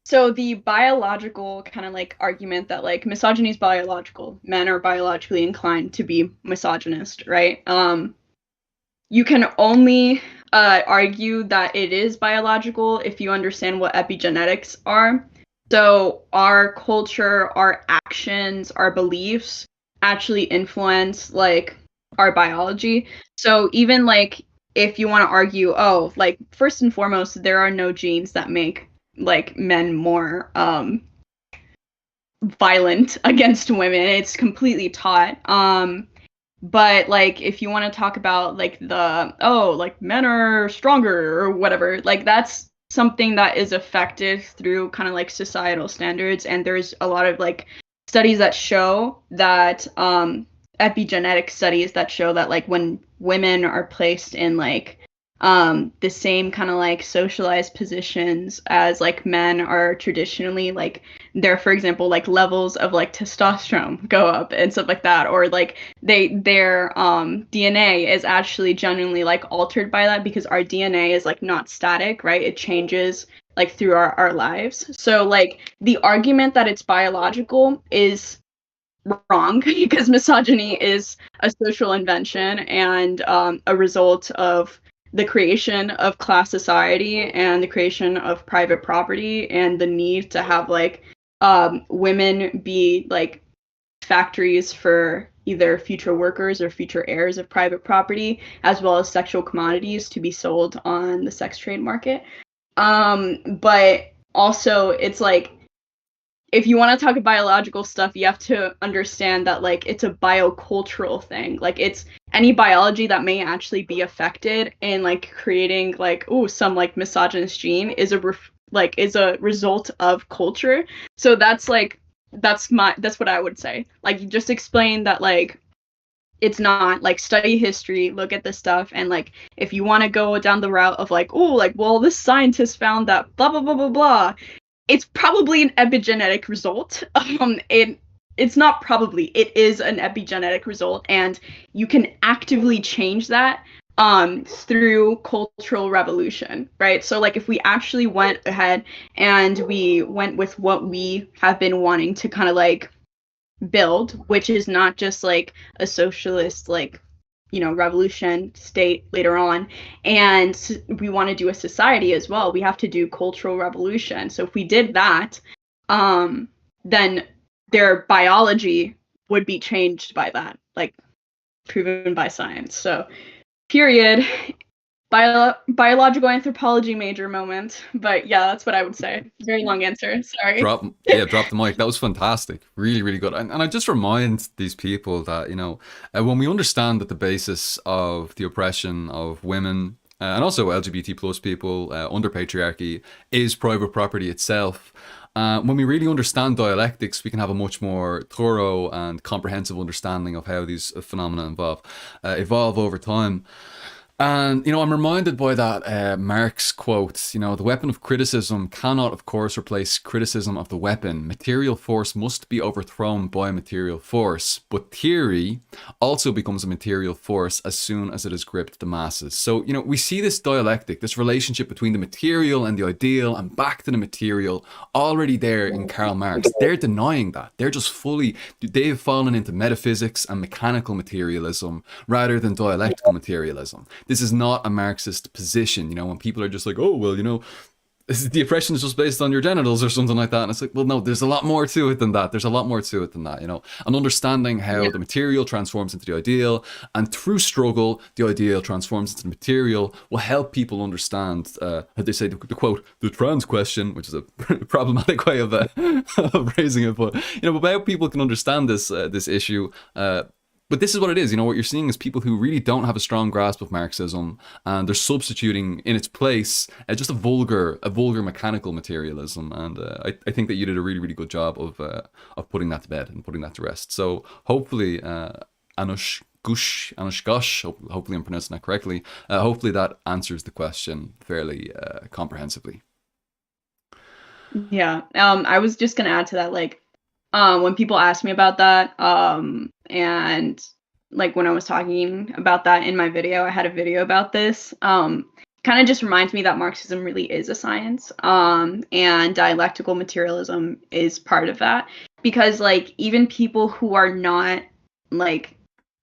so the biological kind of like argument that like misogyny is biological, men are biologically inclined to be misogynist, right? You can only argue that it is biological if you understand what epigenetics are. So our culture, our actions, our beliefs actually influence like our biology. So even like if you want to argue, oh, like first and foremost, there are no genes that make like men more violent against women. It's completely taught. But like if you want to talk about like the like men are stronger or whatever, like that's something that is affected through kind of like societal standards, and there's a lot of like studies that show that epigenetic studies that show that like when women are placed in like the same kind of like socialized positions as like men are traditionally, like there, for example, like levels of like testosterone go up and stuff like that, or like their DNA is actually genuinely like altered by that, because our DNA is like not static, right? It changes like through our lives. So like the argument that it's biological is wrong because misogyny is a social invention and a result of the creation of class society and the creation of private property and the need to have like women be like factories for either future workers or future heirs of private property, as well as sexual commodities to be sold on the sex trade market. But also it's like if you want to talk biological stuff, you have to understand that like it's a biocultural thing. Like it's any biology that may actually be affected in like creating like some like misogynist gene is is a result of culture. So that's like that's what I would say. Like you just explain that like it's not like study history, look at this stuff, and like if you want to go down the route of like like well this scientist found that blah blah blah blah blah, it's probably an epigenetic result. It's not probably, it is an epigenetic result, and you can actively change that through cultural revolution, right? So like if we actually went ahead and we went with what we have been wanting to kind of like build, which is not just like a socialist like revolution state later on, and we want to do a society as well, we have to do cultural revolution. So if we did that, then their biology would be changed by that, like proven by science. So period. Biological anthropology major moment, but yeah, that's what I would say. Very long answer, sorry. Drop the mic. That was fantastic. Really, really good. And I just remind these people that, when we understand that the basis of the oppression of women and also LGBT plus people under patriarchy is private property itself. When we really understand dialectics, we can have a much more thorough and comprehensive understanding of how these phenomena evolve over time. And, I'm reminded by that Marx quote, the weapon of criticism cannot, of course, replace criticism of the weapon. Material force must be overthrown by material force. But theory also becomes a material force as soon as it has gripped the masses. So, we see this dialectic, this relationship between the material and the ideal and back to the material already there in Karl Marx. They're denying that. They're just they've fallen into metaphysics and mechanical materialism rather than dialectical materialism. This is not a Marxist position, when people are just like, oh, well, the oppression is just based on your genitals or something like that. And it's like, well, no, there's a lot more to it than that. There's a lot more to it than that, And understanding how the material transforms into the ideal, and through struggle, the ideal transforms into the material, will help people understand, how they say, the quote, the trans question, which is a problematic way of, of raising it, but, but how people can understand this issue, but this is what it is. What you're seeing is people who really don't have a strong grasp of Marxism, and they're substituting in its place just a vulgar mechanical materialism. And I think that you did a really, really good job of putting that to bed and putting that to rest. So hopefully, Anushgosh, hopefully I'm pronouncing that correctly. Hopefully that answers the question fairly comprehensively. Yeah. I was just gonna add to that, like, when people ask me about that, and like when I was talking about that in my video, I had a video about this. Kind of just reminds me that Marxism really is a science, and dialectical materialism is part of that. Because like even people who are not like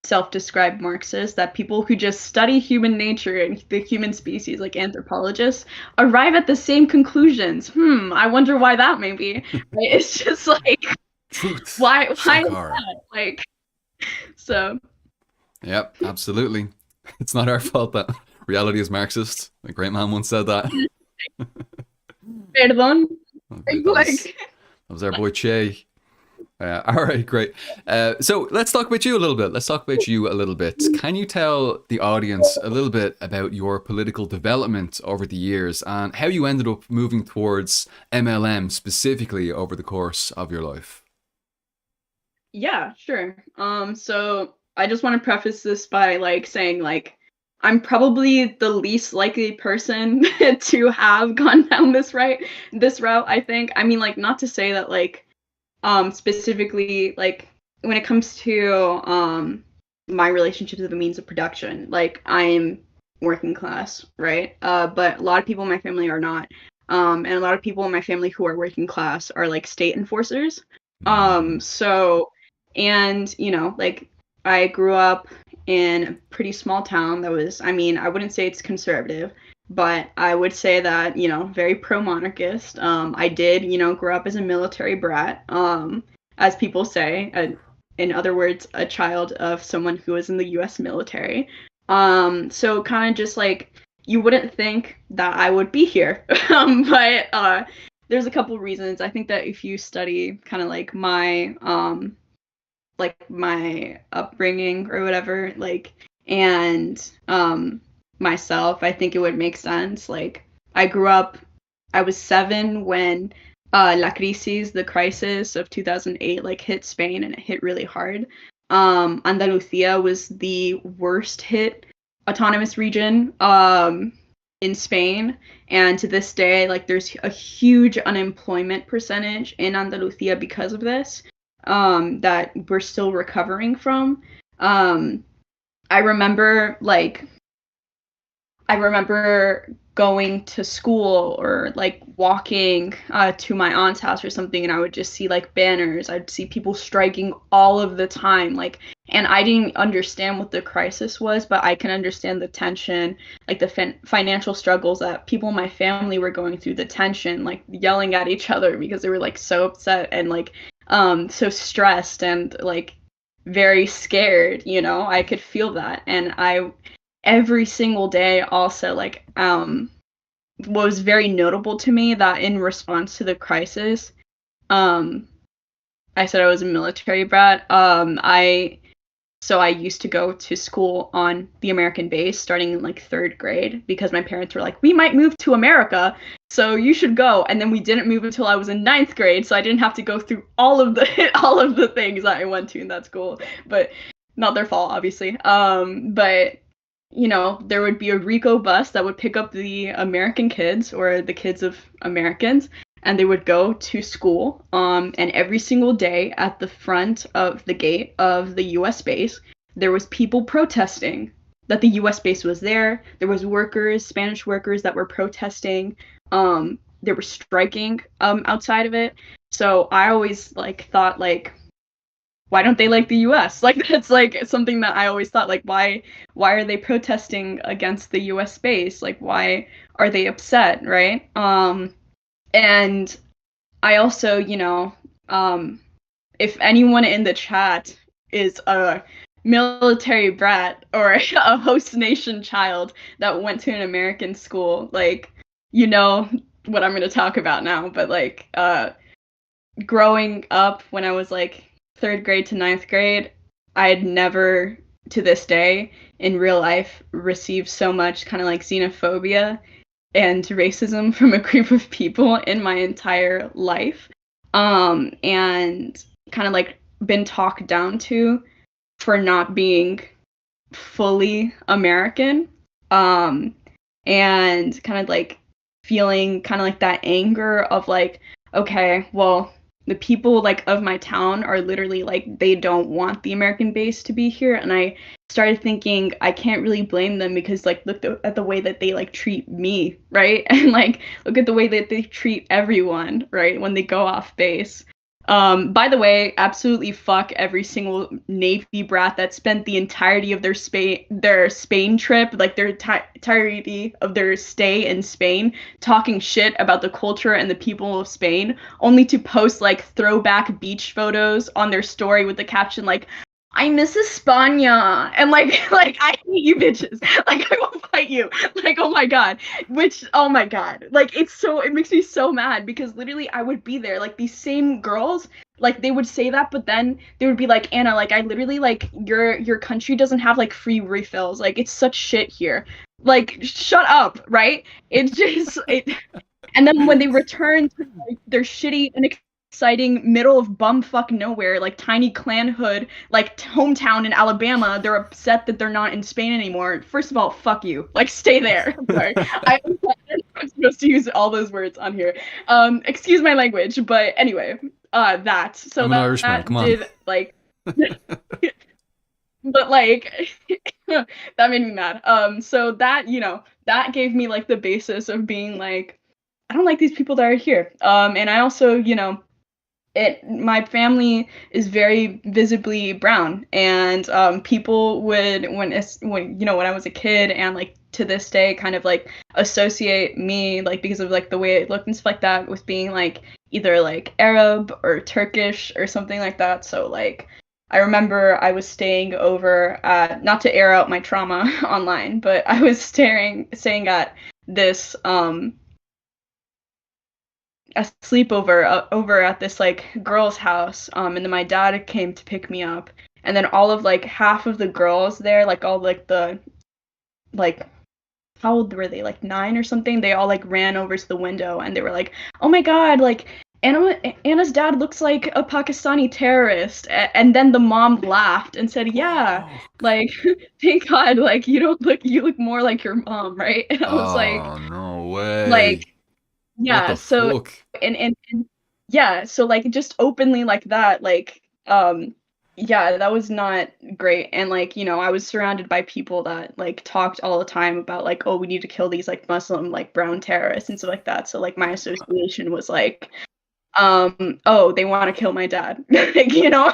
self-described Marxists, that people who just study human nature and the human species, like anthropologists, arrive at the same conclusions. I wonder why that may be. Right? It's just like Truth. why is Shakar. that? Like so Yep, absolutely. It's not our fault that reality is Marxist. A great man once said that. perdón. That was our boy Che. All right, great. So let's talk about you a little bit. Can you tell the audience a little bit about your political development over the years and how you ended up moving towards MLM specifically over the course of your life? Yeah, sure. So I just want to preface this by like saying like I'm probably the least likely person to have gone down this route, I think. I mean, like, not to say that like specifically like when it comes to my relationships with the means of production, like I'm working class, right? But a lot of people in my family are not. And a lot of people in my family who are working class are like state enforcers. So and you know, like I grew up in a pretty small town that was, I mean, I wouldn't say it's conservative, but I would say that, you know, very pro-monarchist. I did, you know, grow up as a military brat, as people say, in other words, a child of someone who was in the U.S. military. So kind of just like, you wouldn't think that I would be here, but there's a couple reasons. I think that if you study kind of like my upbringing or whatever, like, and myself, I think it would make sense. Like, I grew up, I was 7 when the crisis of 2008, like, hit Spain, and it hit really hard. Andalusia was the worst hit autonomous region in Spain, and to this day, like, there's a huge unemployment percentage in Andalusia because of this. That we're still recovering from. I remember going to school or like walking to my aunt's house or something, and I would just see like banners. I'd see people striking all of the time, like, and I didn't understand what the crisis was, but I can understand the tension, like the financial struggles that people in my family were going through, the tension, like yelling at each other because they were like so upset and like so stressed and like very scared, you know. I could feel that, and I every single day also like was very notable to me that in response to the crisis, I said I was a military brat. I used to go to school on the American base starting in like 3rd grade because my parents were like, we might move to America, so you should go. And then we didn't move until I was in 9th grade, so I didn't have to go through all of the things that I went to in that school. But not their fault, obviously. But you know, there would be a Rico bus that would pick up the American kids or the kids of Americans, and they would go to school. And every single day at the front of the gate of the U.S. base, there was people protesting that the U.S. base was there. There was workers, Spanish workers that were protesting. They were striking outside of it. So I always like thought like, why don't they like the U.S.? Like that's like something that I always thought, like why are they protesting against the U.S. base? Like why are they upset, right? And I also, you know, if anyone in the chat is a military brat or a host nation child that went to an American school, like, you know what I'm going to talk about now. But like growing up when I was like 3rd grade to 9th grade, I had never to this day in real life received so much kind of like xenophobia and racism from a group of people in my entire life, and kind of like been talked down to for not being fully American, and kind of like feeling kind of like that anger of like, okay, well, the people like of my town are literally like they don't want the American base to be here, and I started thinking I can't really blame them because like look at the way that they like treat me, right? And like look at the way that they treat everyone, right? When they go off base. By the way, absolutely fuck every single Navy brat that spent the entirety of their Spain trip, like their entirety of their stay in Spain, talking shit about the culture and the people of Spain, only to post like throwback beach photos on their story with the caption like, I miss España, and like I hate you bitches, like I will fight you, like oh my god, oh my god, like it makes me so mad because literally I would be there, like these same girls, like they would say that, but then they would be like, Anna, like I literally like your country doesn't have like free refills, like it's such shit here, like shut up, right? It just it, and then when they return to like, their shitty and exciting middle of bumfuck nowhere, like tiny clan hood, like hometown in Alabama, they're upset that they're not in Spain anymore. First of all, fuck you. Like, stay there. Sorry. I'm supposed to use all those words on here. Excuse my language, but anyway, that. So I'm an that, Irishman. that Come on. did, like, but like, that made me mad. So that, that gave me like the basis of being like, I don't like these people that are here. And I also, my family is very visibly brown, and people would when I was a kid and like to this day kind of like associate me like because of like the way it looked and stuff like that with being like either like Arab or Turkish or something like that. So like I remember I was staying over at, not to air out my trauma online, but I was staying at this a sleepover over at this like girl's house, and then my dad came to pick me up, and then all of like half of the girls there, like all like the like how old were they, like 9 or something, they all like ran over to the window and they were like, oh my god, like Anna's dad looks like a Pakistani terrorist. And then the mom laughed and said, yeah, Whoa. like thank god, like you look more like your mom, right? And I was Oh, no like way. What yeah, the so fuck? and yeah, so like just openly like that, like yeah, that was not great. And like, I was surrounded by people that like talked all the time about like, oh, we need to kill these like Muslim like brown terrorists and stuff like that. So like my association was like, oh, they want to kill my dad. Like,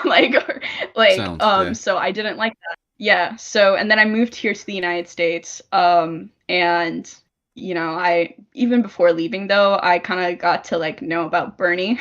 like or, like Sound, yeah. so I didn't like that. Yeah. So and then I moved here to the United States. And I even before leaving though, I kind of got to like know about Bernie.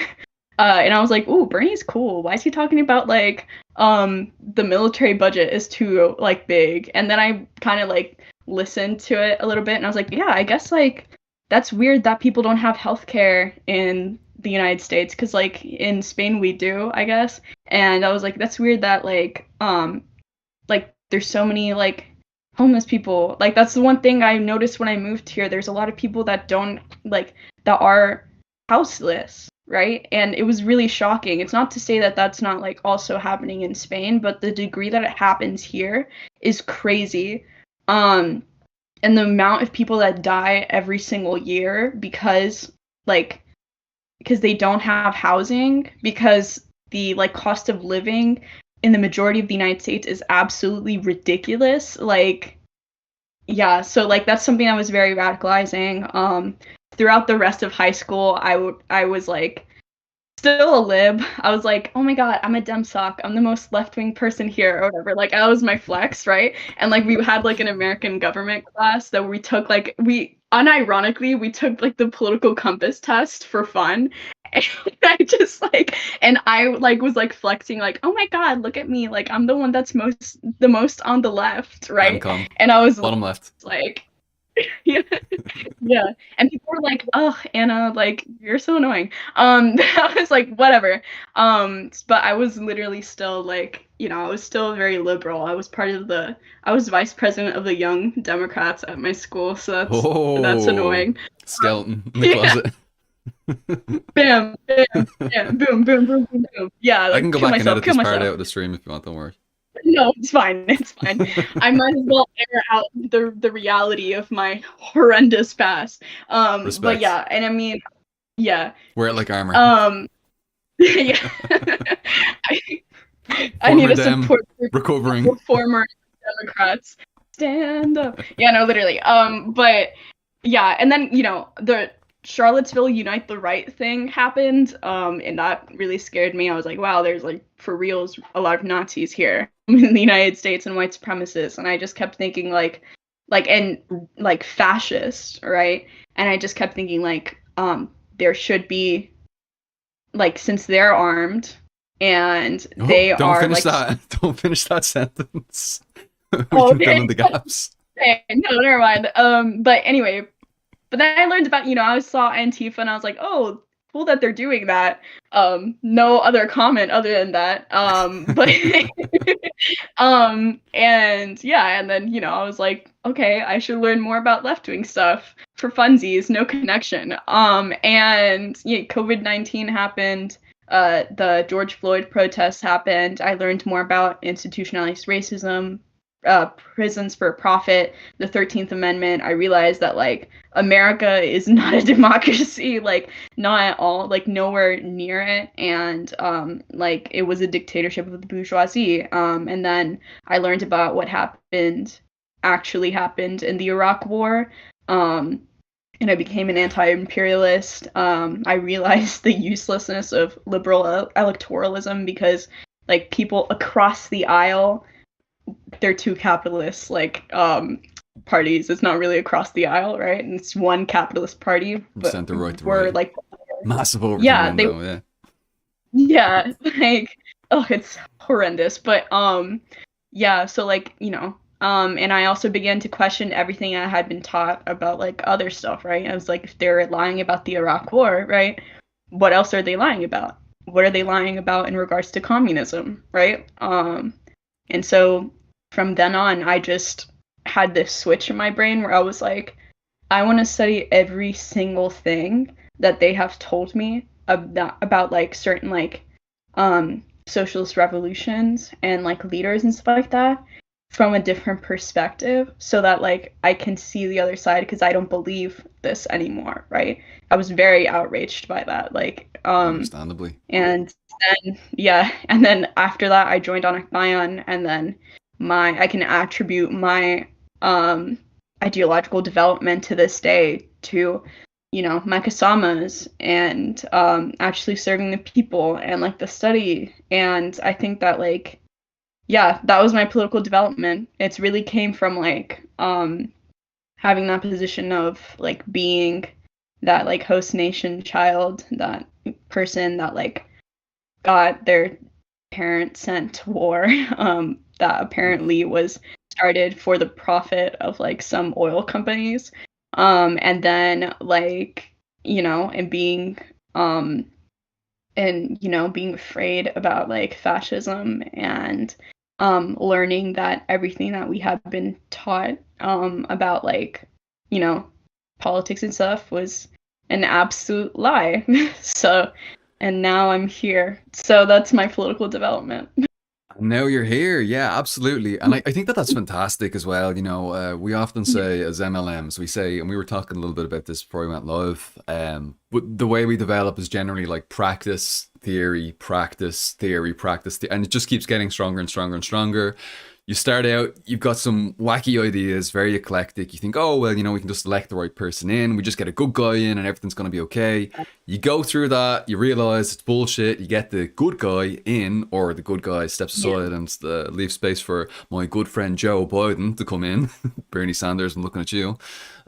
And I was like, ooh, Bernie's cool. Why is he talking about like the military budget is too like big? And then I kind of like listened to it a little bit and I was like, yeah, I guess like that's weird that people don't have healthcare in the United States because like in Spain we do, I guess. And I was like, that's weird that like there's so many like homeless people. Like that's the one thing I noticed when I moved here. There's a lot of people that don't like that are houseless, right? And it was really shocking. It's not to say that that's not like also happening in Spain, but the degree that it happens here is crazy. And the amount of people that die every single year because they don't have housing, because the like cost of living in the majority of the United States is absolutely ridiculous. Like, yeah, so like that's something that was very radicalizing. Throughout the rest of high school, I was like still a lib. I was like, oh my god, I'm a dem sock. I'm the most left-wing person here or whatever. Like that was my flex, right? And like we had like an American government class that we took like unironically we took like the political compass test for fun. And I like was like flexing like, oh my god, look at me, like I'm the one that's the most on the left, right? Amcom. And I was Bottom left. like yeah, yeah. And people were like, oh, Anna, like you're so annoying. I was like, whatever. But I was literally still like, I was still very liberal. I was vice president of the Young Democrats at my school, so that's Oh, annoying. skeleton in the Yeah. closet. Bam, bam, bam, boom, boom, boom, boom, boom. Yeah, I like can go kill back and myself, edit kill this part myself. out of the stream if you want, don't worry. No, it's fine. It's fine. I might as well air out the reality of my horrendous past. But Respect. yeah, and I mean, yeah. Wear it like armor. Yeah. I, I need Former a Dem, support group recovering. of former Democrats. Stand up. Yeah, no, literally. But yeah, and then the Charlottesville Unite the Right thing happened, and that really scared me. I was like, wow, there's like for reals a lot of Nazis here in the United States and white supremacists, and I just kept thinking and like fascist, right? And I just kept thinking there should be like since they're armed and Oh, they don't are finish like that. Don't finish that sentence. We oh, can fill in okay. the gaps. Okay, no, never mind. But anyway, but then I learned about, I saw Antifa and I was like, oh, cool that they're doing that. No other comment other than that. But and yeah, and then, I was like, okay, I should learn more about left-wing stuff for funsies, no connection. And yeah, COVID-19 happened. The George Floyd protests happened. I learned more about institutionalized racism, prisons for profit, the 13th Amendment. I realized that like America is not a democracy, like not at all, like nowhere near it, and like it was a dictatorship of the bourgeoisie. And then I learned about what actually happened in the Iraq War. And I became an anti-imperialist. I realized the uselessness of liberal electoralism because like people across the aisle, they're two capitalist parties. It's not really across the aisle, right? And it's one capitalist party, From but center right to we're right. like Massive overton yeah, window, yeah. like oh, it's horrendous. But yeah, so like, and I also began to question everything I had been taught about like other stuff, right? I was like, if they're lying about the Iraq War, right? What else are they lying about? What are they lying about in regards to communism, right? And so from then on, I just had this switch in my brain where I was like, I want to study every single thing that they have told me about like certain like socialist revolutions and like leaders and stuff like that from a different perspective so that like I can see the other side because I don't believe this anymore, right? I was very outraged by that. Understandably. And then yeah, and then after that I joined Anakbayan, and then I can attribute my ideological development to this day to my kasamas and actually serving the people and like the study. And I think that like yeah, that was my political development. It's really came from like having that position of like being that like host nation child, that person that like got their parents sent to war, that apparently was started for the profit of like some oil companies, and then like and being being afraid about like fascism and learning that everything that we have been taught about like politics and stuff was an absolute lie. So, and now I'm here. So that's my political development. Now you're here, yeah, absolutely, and I think that that's fantastic as well. We often say as MLMs, we say, and we were talking a little bit about this before we went live. But the way we develop is generally like practice, theory, practice, theory, practice, and it just keeps getting stronger and stronger and stronger. You start out, you've got some wacky ideas, very eclectic. You think, oh, well, we can just elect the right person in. We just get a good guy in and everything's going to be okay. You go through that, you realize it's bullshit. You get the good guy in, or the good guy steps aside and leaves space for my good friend Joe Biden to come in. Bernie Sanders, I'm looking at you.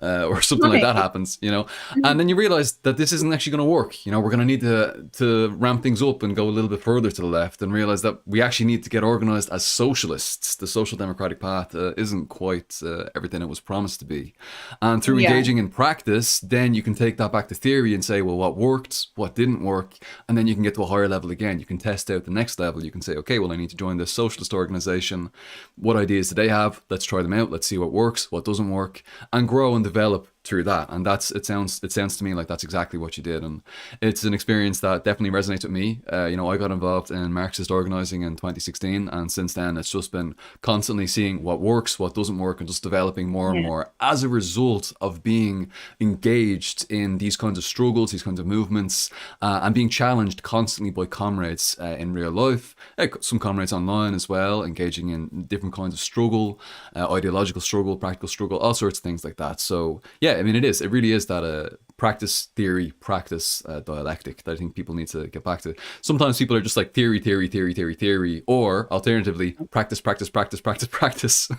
Or something like that happens, and then you realize that this isn't actually going to work. We're going to need to ramp things up and go a little bit further to the left and realize that we actually need to get organized as socialists. The social democratic path isn't quite everything it was promised to be. And through engaging in practice, then you can take that back to theory and say, well, what worked, what didn't work, and then you can get to a higher level again. You can test out the next level. You can say, okay, well, I need to join this socialist organization. What ideas do they have? Let's try them out. Let's see what works, what doesn't work, and grow and develop through that. And it sounds to me like that's exactly what you did. And it's an experience that definitely resonates with me. I got involved in Marxist organizing in 2016, and since then it's just been constantly seeing what works, what doesn't work, and just developing more and Yeah. more as a result of being engaged in these kinds of struggles, these kinds of movements, and being challenged constantly by comrades in real life, some comrades online as well, engaging in different kinds of struggle, ideological struggle, practical struggle, all sorts of things like that. So yeah, I mean, it really is that practice theory, practice dialectic that I think people need to get back to. Sometimes people are just like theory, theory, theory, theory, theory, or alternatively, practice, practice, practice, practice, practice,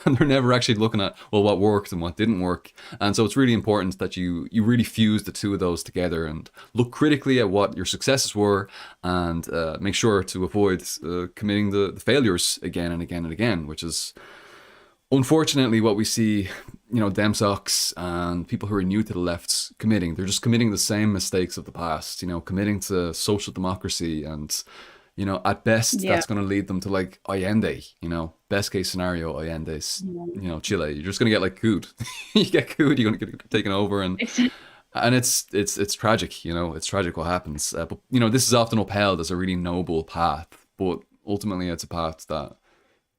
and they're never actually looking at, well, what worked and what didn't work. And so it's really important that you really fuse the two of those together and look critically at what your successes were, and make sure to avoid committing the failures again and again and again, which is unfortunately what we see, Demsocs and people who are new to the lefts committing. They're just committing the same mistakes of the past, committing to social democracy. And, at best, Yeah. that's going to lead them to like Allende, best case scenario, Allende's, Chile. You're just going to get like couped. You get couped, you're going to get taken over. And it's tragic, it's tragic what happens. But, this is often upheld as a really noble path, but ultimately it's a path that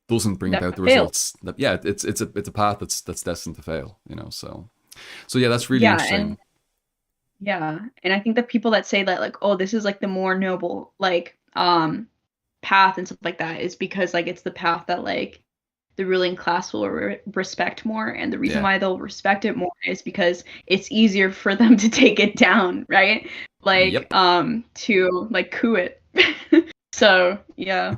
doesn't bring That about the failed. results that, yeah, it's a path that's destined to fail, so yeah, that's really Yeah, and interesting. yeah, and I think the people that say that like, oh, this is like the more noble like path and stuff like that is because like it's the path that like the ruling class will respect more, and the reason Yeah. why they'll respect it more is because it's easier for them to take it down, right? Like Yep. to like coup it. So yeah.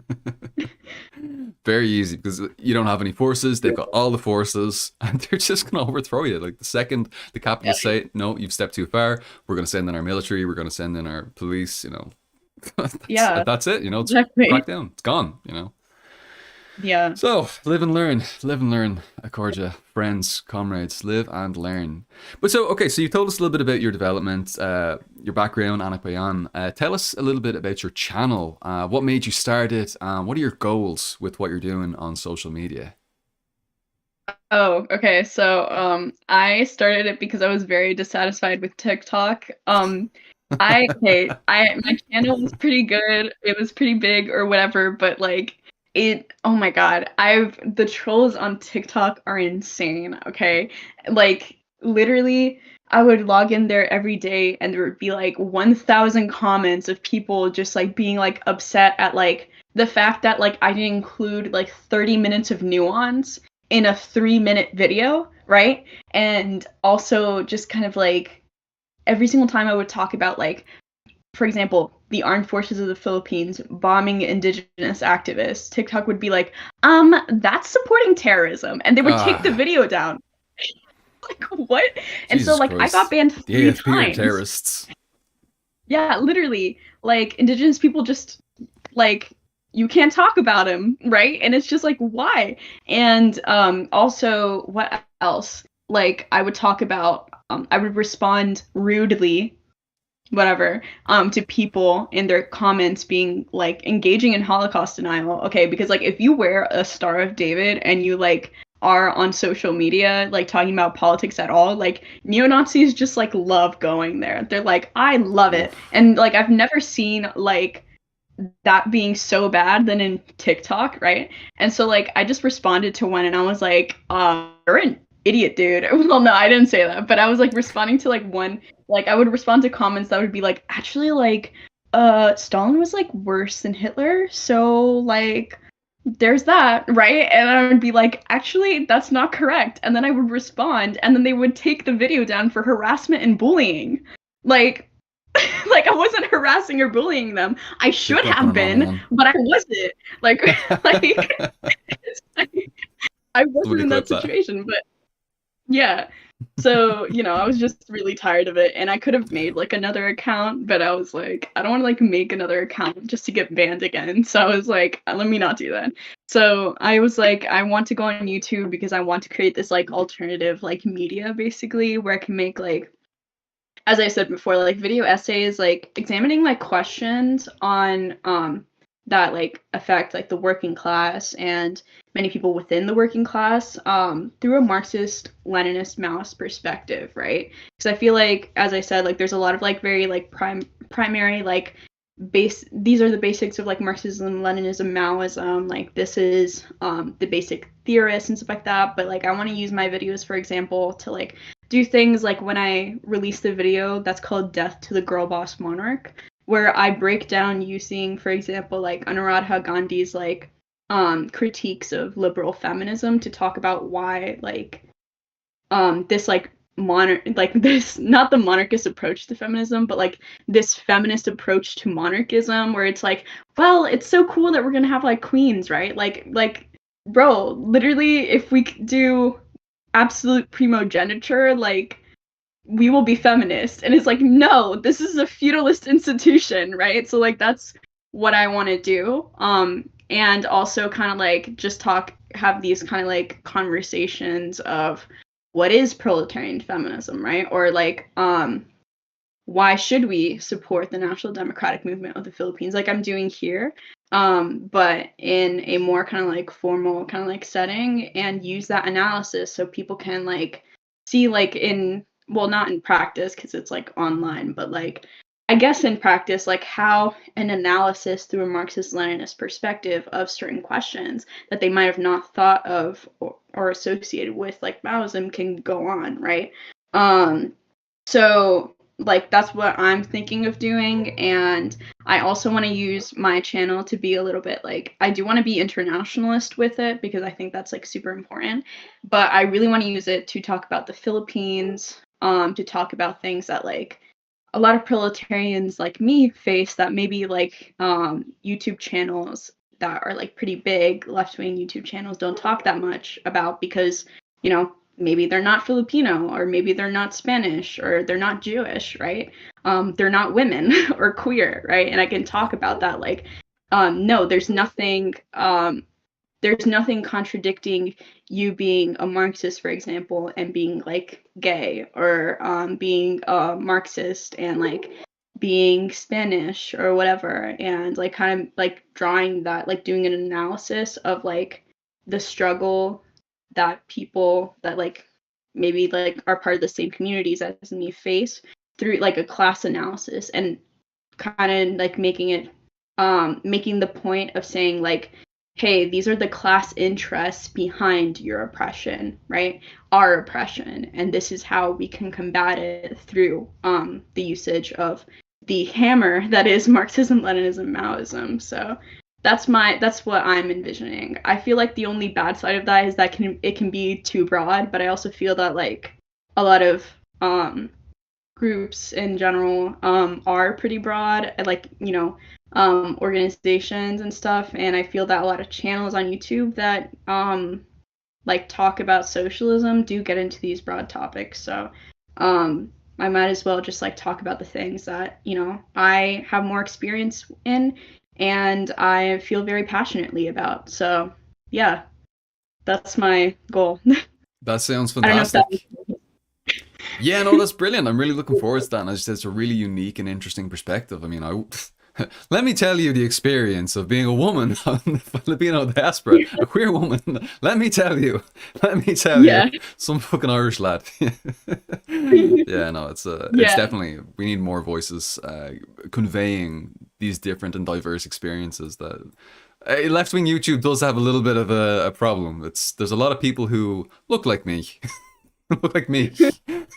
Very easy because you don't have any forces, they've got all the forces, and they're just going to overthrow you. Like the second the capitalists say, no, you've stepped too far, we're going to send in our military, we're going to send in our police, Yeah, that's it, it's exactly. cracked down, it's gone. Yeah. So live and learn, Accordia, friends, comrades, live and learn. But so, okay, so you told us a little bit about your development, your background, Anakbayan. Tell us a little bit about your channel. What made you start it? What are your goals with what you're doing on social media? Oh, okay. So, I started it because I was very dissatisfied with TikTok. My channel was pretty good. It was pretty big or whatever, but like oh my God, the trolls on TikTok are insane, okay? Like literally I would log in there every day and there would be like 1,000 comments of people just like being like upset at like the fact that like I didn't include like 30 minutes of nuance in a 3-minute video, right? And also just kind of like every single time I would talk about like, for example, the armed forces of the Philippines bombing indigenous activists, TikTok would be like, that's supporting terrorism, and they would take the Ah, video down. Like what? And so Jesus like I got Christ. banned The 3 AFP are times. terrorists. Yeah, literally. Like indigenous people just like you can't talk about him, right? And it's just like why? And also what else? Like I would talk about I would respond rudely whatever to people in their comments being like engaging in Holocaust denial. Okay, because like if you wear a Star of David and you like are on social media like talking about politics at all, like neo-Nazis just like love going there. They're like, I love it. Oof. And like I've never seen like that being so bad than in TikTok, right? And so like I just responded to one and I was like, you're an idiot, dude. Well, no, I didn't say that, but I was like responding to like one, like I would respond to comments that would be like, actually like Stalin was like worse than Hitler, so like there's that, right? And I would be like, actually, that's not correct. And then I would respond, and then they would take the video down for harassment and bullying. Like, like I wasn't harassing or bullying them. I They've should got have going on, been, man. but I wasn't. Like, like, it's like I wasn't Somebody in clip that that. situation. But yeah. So, I was just really tired of it and I could have made like another account, but I was like, I don't want to like make another account just to get banned again. So I was like, let me not do that. So I was like, I want to go on YouTube because I want to create this like alternative like media basically where I can make like as I said before, like video essays, like examining like questions on that like affect like the working class and many people within the working class through a Marxist Leninist Maoist perspective, right? Because I feel like, as I said, like there's a lot of like very like primary like these are the basics of like Marxism, Leninism, Maoism. Like this is the basic theorists and stuff like that. But like I want to use my videos, for example, to like do things like when I released the video that's called Death to the Girl Boss Monarch, where I break down using, for example, like Anuradha Gandhi's like critiques of liberal feminism to talk about why like this like this, not the monarchist approach to feminism, but like this feminist approach to monarchism, where it's like, well, it's so cool that we're gonna have like queens, right? Like bro, literally, if we do absolute primogeniture, like we will be feminist. And it's like, no, this is a feudalist institution, right? So like that's what I want to do. And also kind of like just have these kind of like conversations of what is proletarian feminism, right? Or like why should we support the National Democratic Movement of the Philippines, like I'm doing here, but in a more kind of like formal kind of like setting, and use that analysis so people can like see like in, well, not in practice because it's like online, but like I guess in practice, like how an analysis through a Marxist-Leninist perspective of certain questions that they might have not thought of or associated with like Maoism can go on, right? So like that's what I'm thinking of doing, and I also want to use my channel to be a little bit like, I do want to be internationalist with it because I think that's like super important, but I really want to use it to talk about the Philippines, to talk about things that like a lot of proletarians like me face that maybe like YouTube channels that are like pretty big, left-wing YouTube channels don't talk that much about, because, you know, maybe they're not Filipino, or maybe they're not Spanish, or they're not Jewish, right? They're not women or queer, right? And I can talk about that like, no, there's nothing contradicting you being a Marxist, for example, and being like gay, or being a Marxist and like being Spanish or whatever, and like kind of like drawing that, like doing an analysis of like the struggle that people that like maybe like are part of the same communities as me face through like a class analysis, and kind of like making the point of saying like, hey, these are the class interests behind your oppression, right? Our oppression, and this is how we can combat it through the usage of the hammer that is Marxism, Leninism, Maoism. So that's what I'm envisioning. I feel like the only bad side of that is that it can be too broad, but I also feel that like a lot of groups in general are pretty broad, like, you know, organizations and stuff, and I feel that a lot of channels on YouTube that like talk about socialism do get into these broad topics. So I might as well just like talk about the things that, you know, I have more experience in and I feel very passionately about. So yeah, that's my goal. That sounds I don't know if that fantastic. Yeah, no, that's brilliant. I'm really looking forward to that. And as you said, it's a really unique and interesting perspective. I mean, let me tell you the experience of being a woman on the Filipino diaspora, a queer woman. Let me tell you, yeah. some fucking Irish lad. Yeah, no, it's Yeah. definitely, we need more voices conveying these different and diverse experiences. That left wing YouTube does have a little bit of a problem. There's a lot of people who look like me. Look like me,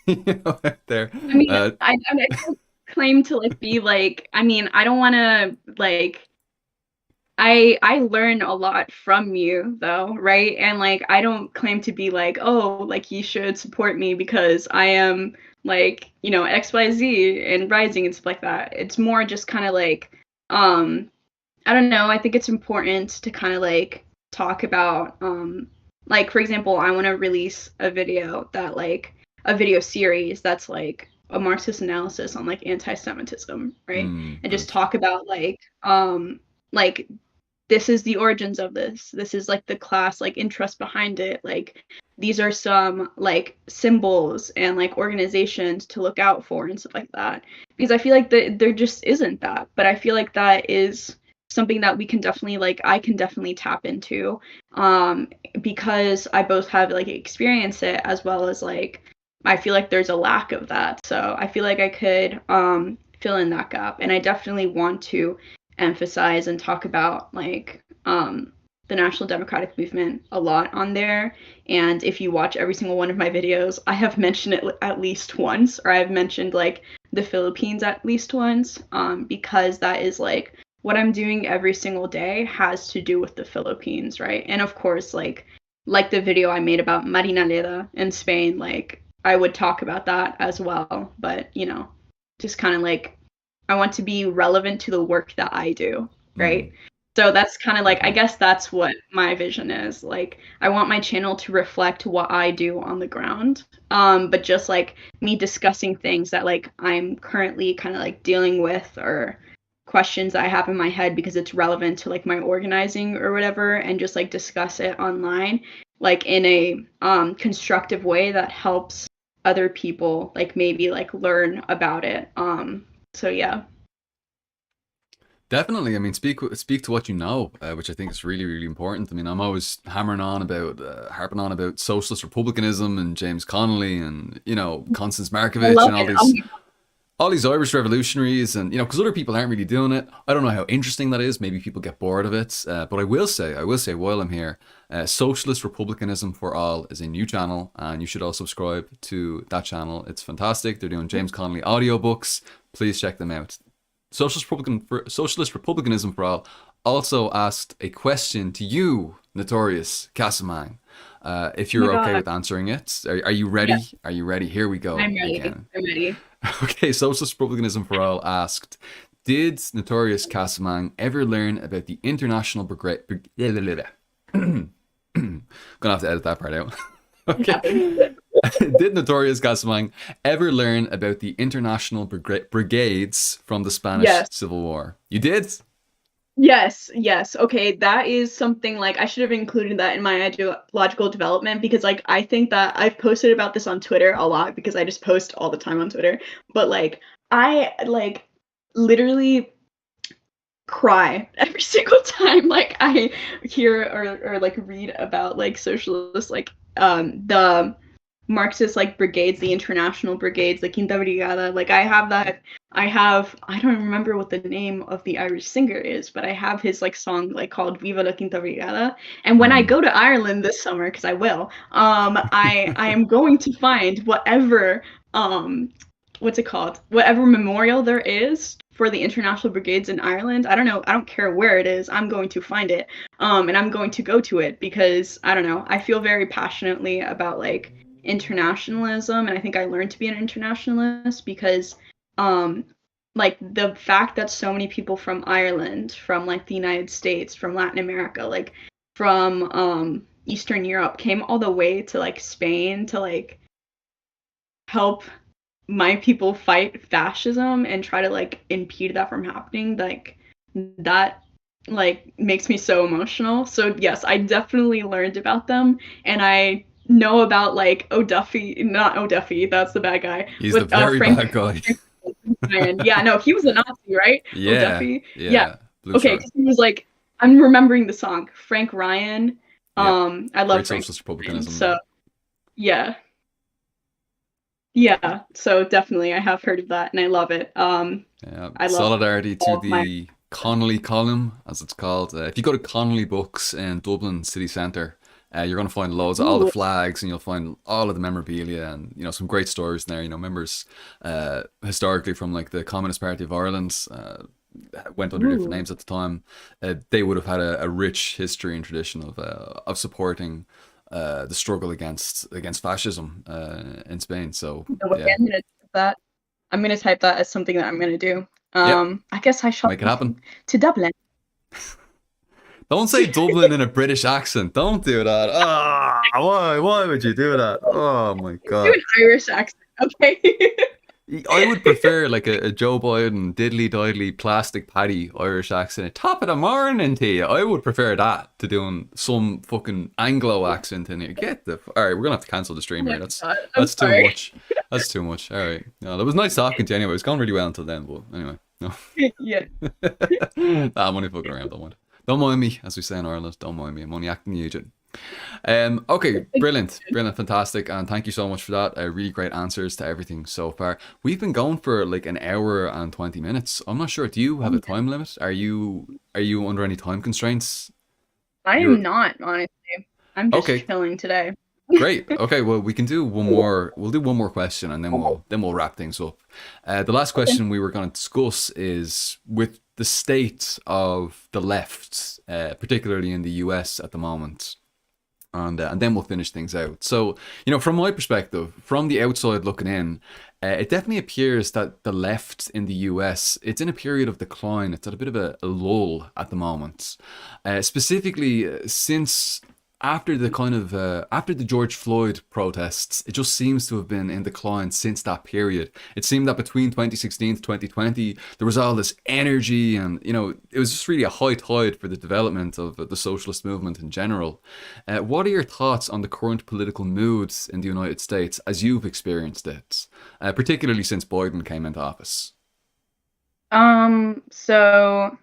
you know, out there. I mean, I don't claim to like be like, I mean, I don't want to like, I learn a lot from you though, right? And like I don't claim to be like, oh, like you should support me because I am like, you know, XYZ and rising and stuff like that. It's more just kind of like I don't know, I think it's important to kind of like talk about like for example, I want to release a video that like a video series that's like a Marxist analysis on like anti-Semitism, right? And just Good. talk about like this is the origins of this. This is like the class like interest behind it. Like these are some like symbols and like organizations to look out for and stuff like that. Because I feel like there just isn't that. But I feel like that is something that we can definitely like I can definitely tap into, because I both have like experienced it as well as like I feel like there's a lack of that. So I feel like I could fill in that gap, and I definitely want to emphasize and talk about like the National Democratic Movement a lot on there. And if you watch every single one of my videos, I have mentioned it at least once, or I've mentioned like the Philippines at least once, because that is like what I'm doing every single day has to do with the Philippines, right? And of course, like the video I made about Marinaleda in Spain, like I would talk about that as well. But you know, just kind of like I want to be relevant to the work that I do, right? So that's kind of like, I guess that's what my vision is. Like, I want my channel to reflect what I do on the ground. But just like me discussing things that like I'm currently kind of like dealing with, or questions that I have in my head because it's relevant to like my organizing or whatever, and just like discuss it online, like in a constructive way that helps other people like maybe like learn about it. So yeah. Definitely. I mean, speak to what you know, which I think is really, really important. I mean, I'm always harping on about socialist republicanism and James Connolly and Constance I Markovich love and it. all these Irish revolutionaries, and because other people aren't really doing it. I don't know how interesting that is. Maybe people get bored of it, but I will say while I'm here, Socialist Republicanism for All is a new channel, and you should all subscribe to that channel. It's fantastic. They're doing James Connolly audiobooks. Please check them out. Socialist Republicanism for All also asked a question to you, Notorious Kasamang. If Oh my you're okay God. with answering it, are you ready? Yes, Are you ready? Here we go I'm ready. again. I'm ready. Okay, Socialist Republicanism for All asked, did Notorious Kasamang ever learn about the International Brigade? Gonna have to edit that part out. It happens. Okay. Did Notorious Kasamang ever learn about the international brigades from the Spanish Yes. Civil War? You did? Yes. Okay, that is something like I should have included that in my ideological development, because like I think that I've posted about this on Twitter a lot because I just post all the time on Twitter. But like I like literally cry every single time like I hear or like read about like socialist like the Marxist like brigades, the international brigades, the Quinta Brigada. Like I don't remember what the name of the Irish singer is, but I have his like song like called Viva la Quinta Brigada. And when I go to Ireland this summer, because I will, I am going to find whatever what's it called? Whatever memorial there is for the international brigades in Ireland. I don't know. I don't care where it is. I'm going to find it. And I'm going to go to it because I don't know. I feel very passionately about like internationalism, and I think I learned to be an internationalist because like the fact that so many people from Ireland, from like the United States, from Latin America, like from Eastern Europe came all the way to like Spain to like help my people fight fascism and try to like impede that from happening, like that like makes me so emotional. So yes, I definitely learned about them, and I know about like O'Duffy, not O'Duffy, that's the bad guy. He's the very bad guy. Yeah, no, he was a Nazi, right? Yeah, O'Duffy. yeah. Blue Okay, Star. 'cause he was like, I'm remembering the song Frank Ryan. Yep. I love Great Frank socialist Ryan, republicanism. so yeah. Yeah, so definitely I have heard of that and I love it. Yeah. I love Solidarity to all of my the Connolly column, as it's called. If you go to Connolly Books in Dublin city centre, you're going to find loads of all the Ooh. flags, and you'll find all of the memorabilia, and some great stories in there. Members historically from like the Communist Party of Ireland went under different Ooh. names at the time. They would have had a rich history and tradition of supporting the struggle against fascism in Spain. So Okay, yeah, I'm gonna type that as something that I'm gonna do. yep, I guess I shall make it happen. to Dublin. Don't say Dublin in a British accent. Don't do that. Ah, why would you do that? Oh my Do god. an Irish accent, okay? I would prefer like a Joe Biden diddly diddly plastic patty Irish accent. Top of the morning to you. I would prefer that to doing some fucking Anglo accent in here. All right, we're gonna have to cancel the stream Oh here. my That's God, I'm that's too sorry. much. That's too much. All right. No, that was nice talking to you anyway. It was going really well until then, but anyway. No. Yeah. I'm only fucking around. Don't mind me, as we say in Ireland. Don't mind me. I'm only acting the agent. Okay, brilliant, brilliant, fantastic, and thank you so much for that. Really great answers to everything so far. We've been going for like an hour and 20 minutes. I'm not sure. Do you have a time limit? Are you under any time constraints? I You're am not, honestly. I'm just okay. chilling today. Great. Okay. Well, we can do one more. We'll do one more question, and then we'll wrap things up. The last Okay. question we were going to discuss is with the state of the left, particularly in the U.S. at the moment, and then we'll finish things out. So, from my perspective, from the outside looking in, it definitely appears that the left in the US, it's in a period of decline. It's at a bit of a lull at the moment, specifically since after the after the George Floyd protests, it just seems to have been in decline since that period. It seemed that between 2016 to 2020, there was all this energy, and it was just really a high tide for the development of the socialist movement in general. What are your thoughts on the current political moods in the United States as you've experienced it, particularly since Biden came into office? So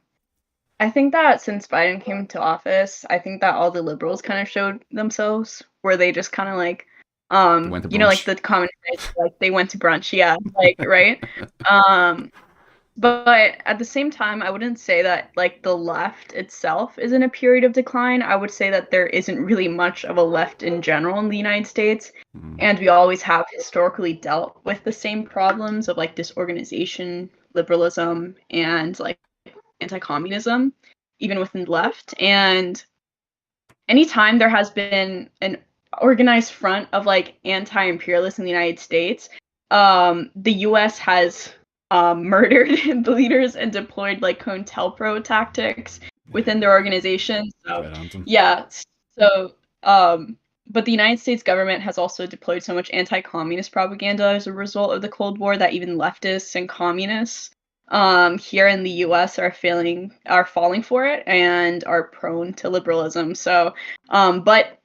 I think that since Biden came to office, I think that all the liberals kind of showed themselves where they just kind of like, They went to like brunch. the common phrase, like they went to brunch, yeah, like right. Um, but at the same time, I wouldn't say that like the left itself is in a period of decline. I would say that there isn't really much of a left in general in the United States, Mm, and we always have historically dealt with the same problems of like disorganization, liberalism, and like anti-communism, even within the left. And anytime there has been an organized front of like anti-imperialists in the United States, the U.S. has murdered the leaders and deployed like COINTELPRO tactics within their yeah, organization. So right on them. yeah, so but the United States government has also deployed so much anti-communist propaganda as a result of the Cold War that even leftists and communists here in the US are falling for it and are prone to liberalism. So but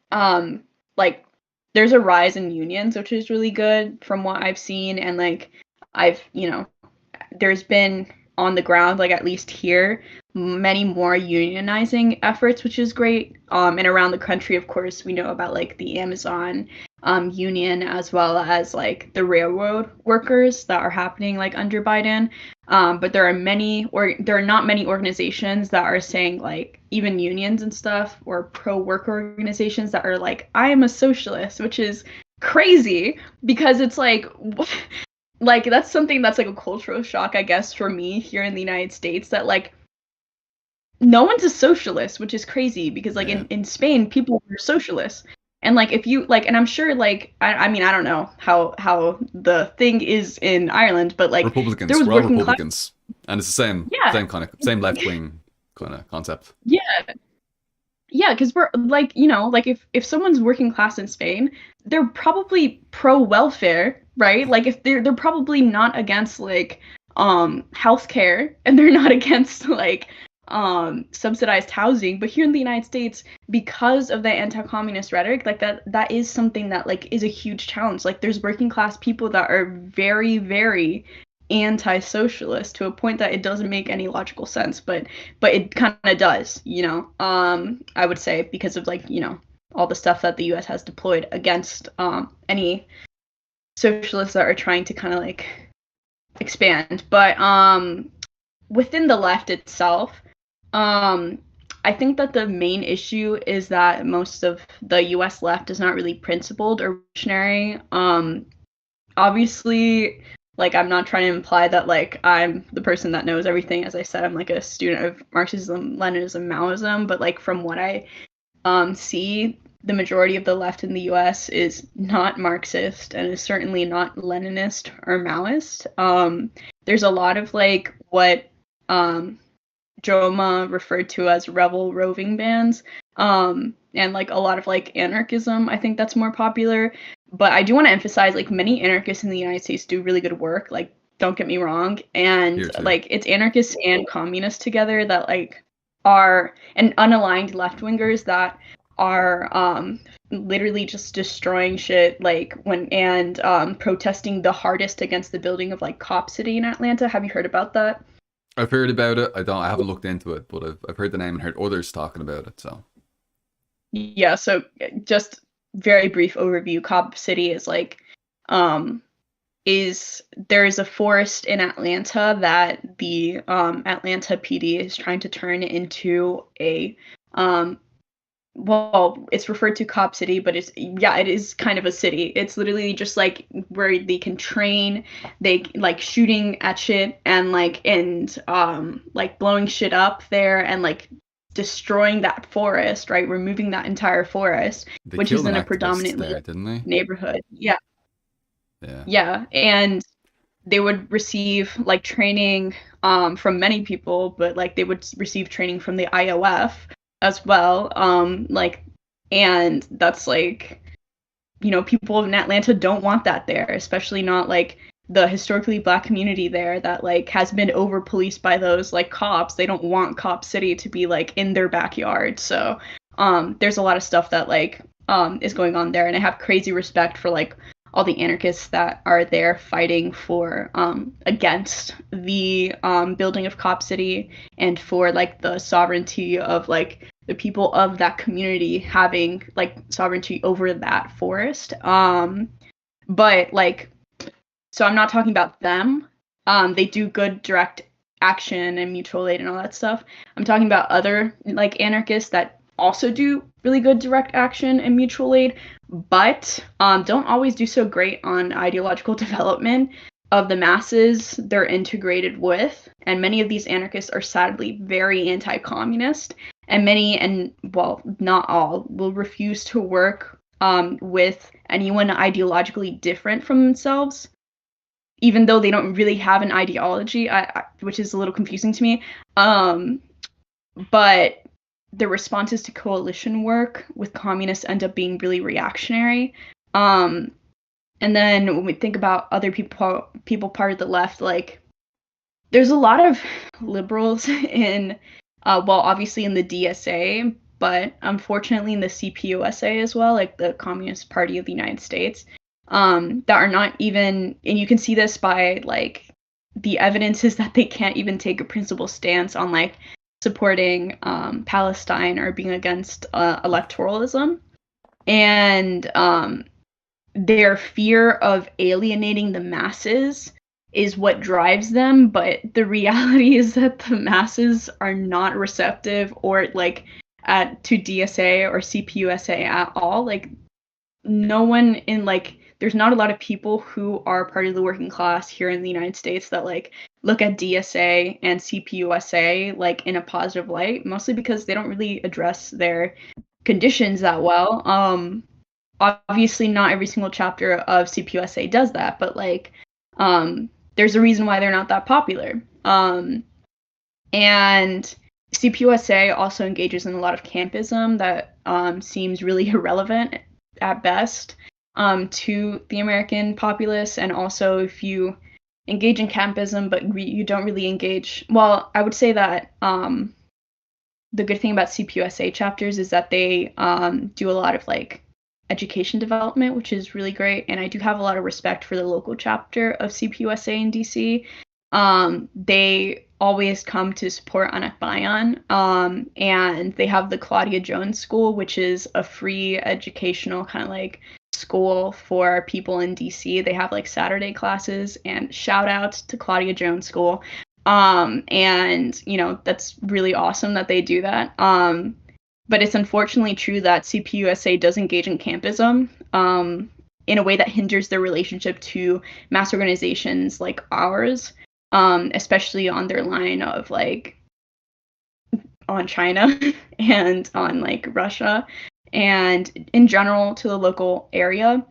like there's a rise in unions, which is really good from what I've seen, and like I've there's been on the ground, like at least here, many more unionizing efforts, which is great. And around the country, of course, we know about like the Amazon union, as well as like the railroad workers that are happening like under Biden. But there are not many organizations that are saying like even unions and stuff or pro worker organizations that are like I am a socialist, which is crazy because it's like like that's something that's like a cultural shock, I guess, for me here in the United States that like no one's a socialist, which is crazy because like Yeah, in Spain people were socialists. And like if you like and I'm sure like I mean I don't know how the thing is in Ireland, but like there Republicans. was We're all working class. Republicans, and it's the same, Yeah. same kind of, same left wing kind of concept. Yeah. Yeah, because we're like, like if someone's working class in Spain, they're probably pro welfare, right? Like if they're probably not against like healthcare and they're not against like subsidized housing. But here in the United States, because of the anti-communist rhetoric, like that is something that like is a huge challenge. Like there's working class people that are very, very anti-socialist to a point that it doesn't make any logical sense, but it kind of does, I would say because of like, all the stuff that the US has deployed against any socialists that are trying to kind of like expand. But within the left itself, um I think that the main issue is that most of the US left is not really principled or revolutionary. Obviously, like I'm not trying to imply that like I'm the person that knows everything. As I said, I'm like a student of Marxism, Leninism, Maoism, but like from what I see, the majority of the left in the US is not Marxist and is certainly not Leninist or Maoist. There's a lot of like what Joma referred to as rebel roving bands, and like a lot of like anarchism. I think that's more popular. But I do want to emphasize like many anarchists in the United States do really good work. Like, don't get me wrong. And Here too. like it's anarchists and communists together that like are and unaligned left wingers that are literally just destroying shit like when and protesting the hardest against the building of like Cop City in Atlanta. Have you heard about that? I've heard about it. I haven't looked into it, but I've heard the name and heard others talking about it. So Yeah, so just very brief overview. Cobb City is like um is there's a forest in Atlanta that the Atlanta PD is trying to turn into a um well, it's referred to Cop City, but it is kind of a city. It's literally just like where they can train, they like shooting at shit and like blowing shit up there and like destroying that forest, right? Removing that entire forest, they which killed is an in a activist predominantly there, didn't they? neighborhood. Yeah. Yeah. Yeah. And they would receive like training from many people, but like they would receive training from the IOF as well. And that's like, people in Atlanta don't want that there, especially not like the historically black community there that like has been over policed by those like cops. They don't want Cop City to be like in their backyard. So there's a lot of stuff that like is going on there, and I have crazy respect for like all the anarchists that are there fighting for against the building of Cop City and for like the sovereignty of like the people of that community having like sovereignty over that forest. But like, so I'm not talking about them. They do good direct action and mutual aid and all that stuff. I'm talking about other like anarchists that also do really good direct action and mutual aid, but don't always do so great on ideological development of the masses they're integrated with. And many of these anarchists are sadly very anti-communist, and many, and well, not all, will refuse to work with anyone ideologically different from themselves, even though they don't really have an ideology, which is a little confusing to me. But the responses to coalition work with communists end up being really reactionary. And then when we think about other people part of the left, like there's a lot of liberals in, well, obviously in the DSA, but unfortunately in the CPUSA as well, like the Communist Party of the United States, that are not even, and you can see this by like the evidence is that they can't even take a principled stance on like supporting Palestine or being against electoralism. And their fear of alienating the masses is what drives them, but the reality is that the masses are not receptive or like to DSA or CPUSA at all. Like no one in like there's not a lot of people who are part of the working class here in the United States that like look at DSA and CPUSA like in a positive light, mostly because they don't really address their conditions that well. Obviously not every single chapter of CPUSA does that, but like there's a reason why they're not that popular. And CPUSA also engages in a lot of campism that seems really irrelevant at best to the American populace. And also, if you engage in campism, but you don't really engage, well, I would say that the good thing about CPUSA chapters is that they do a lot of like education development, which is really great. And I do have a lot of respect for the local chapter of CPUSA in DC. They always come to support Anakbayan, and they have the Claudia Jones School, which is a free educational kind of like school for people in DC. They have like Saturday classes, and shout out to Claudia Jones School. And that's really awesome that they do that. But it's unfortunately true that CPUSA does engage in campism in a way that hinders their relationship to mass organizations like ours, especially on their line of like on China and on like Russia and in general to the local area.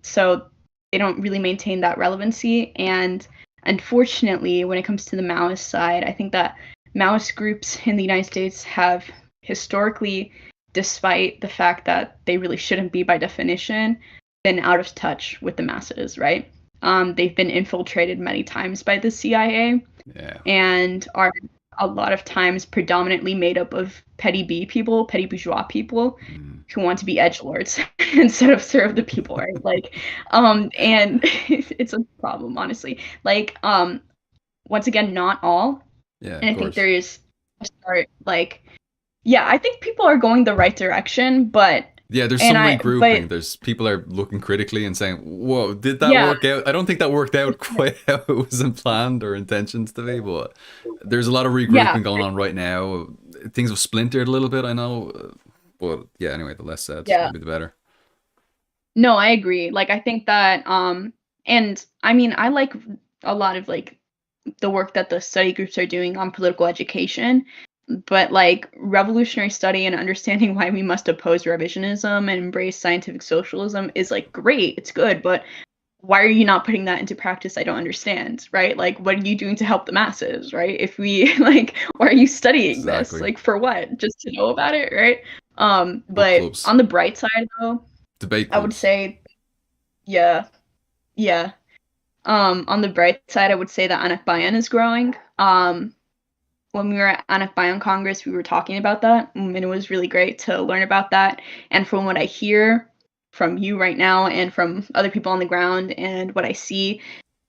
So they don't really maintain that relevancy. And unfortunately, when it comes to the Maoist side, I think that Maoist groups in the United States have historically, despite the fact that they really shouldn't be by definition, been out of touch with the masses, right? They've been infiltrated many times by the CIA, Yeah. and are a lot of times predominantly made up of petty bourgeois people who want to be edgelords instead of serve the people, right? Like, and it's a problem, honestly. Like, once again, not all. Yeah, And of I think course. there is a start, like, yeah, I think people are going the right direction, Yeah, there's and some I, but regrouping. There's people are looking critically and saying, "Whoa, did that yeah, work out?" I don't think that worked out quite how it was planned or intentions to be, but there's a lot of yeah, regrouping going on right now. Things have splintered a little bit, I know, but yeah. Anyway, the less said, yeah. maybe the better. No, I agree. Like, I think that, and I mean, I like a lot of like the work that the study groups are doing on political education, but like revolutionary study and understanding why we must oppose revisionism and embrace scientific socialism is like great. It's good, but why are you not putting that into practice? I don't understand, right? Like, what are you doing to help the masses, right? If we like, why are you studying this? Exactly. Like, for what? Just to know about it, right? Book But clubs, on the bright side, though, debate I would clubs. say, yeah, yeah. On the bright side, I would say that Anakbayan is growing. When we were at Anakbayan Congress, we were talking about that, and it was really great to learn about that. And from what I hear from you right now, and from other people on the ground, and what I see,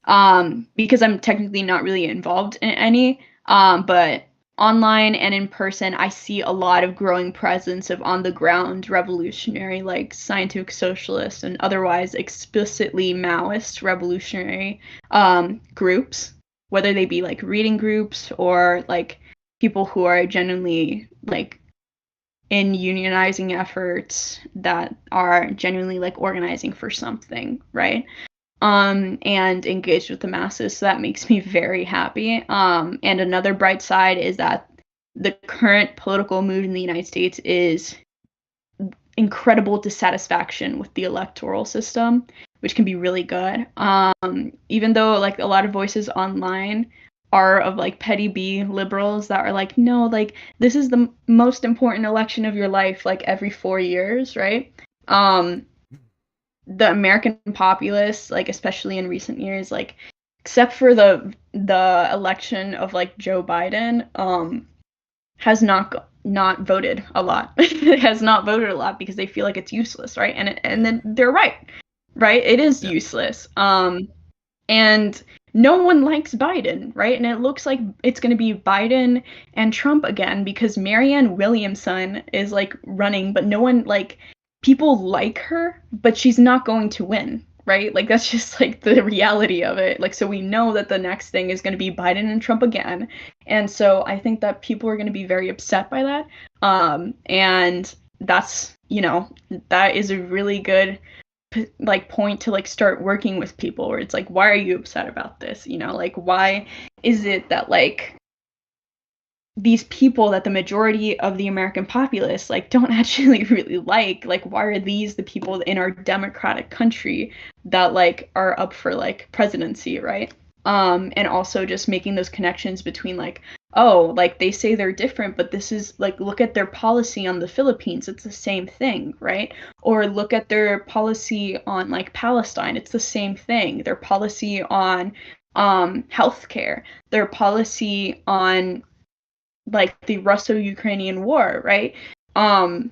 because I'm technically not really involved in any, but online and in person, I see a lot of growing presence of on the ground revolutionary, like scientific socialist and otherwise explicitly Maoist revolutionary groups, whether they be like reading groups or like people who are genuinely like in unionizing efforts that are genuinely like organizing for something, right? And engaged with the masses. So that makes me very happy. And another bright side is that the current political mood in the United States is incredible dissatisfaction with the electoral system, which can be really good. Even though like a lot of voices online are of like petty B liberals that are like, no, like this is the most important election of your life, like every 4 years, right? Um, the American populace, like especially in recent years, like except for the election of like Joe Biden, has not voted a lot. It has not voted a lot because they feel like it's useless, right? And Yeah, then they're right, right? It is yeah. useless. And no one likes Biden, right? And it looks like it's going to be Biden and Trump again because Marianne Williamson is like running, but no one like people like her, but she's not going to win, right? Like that's just like the reality of it. Like so we know that the next thing is going to be Biden and Trump again. And so I think that people are going to be very upset by that. And that's, that is a really good like point to like start working with people where it's like why are you upset about this, like why is it that like these people that the majority of the American populace like don't actually really like why are these the people in our democratic country that like are up for like presidency, right? And also just making those connections between like oh like they say they're different but this is like look at their policy on the Philippines, it's the same thing, right? Or look at their policy on like Palestine, it's the same thing, their policy on healthcare, their policy on like the Russo-Ukrainian war, right? Um,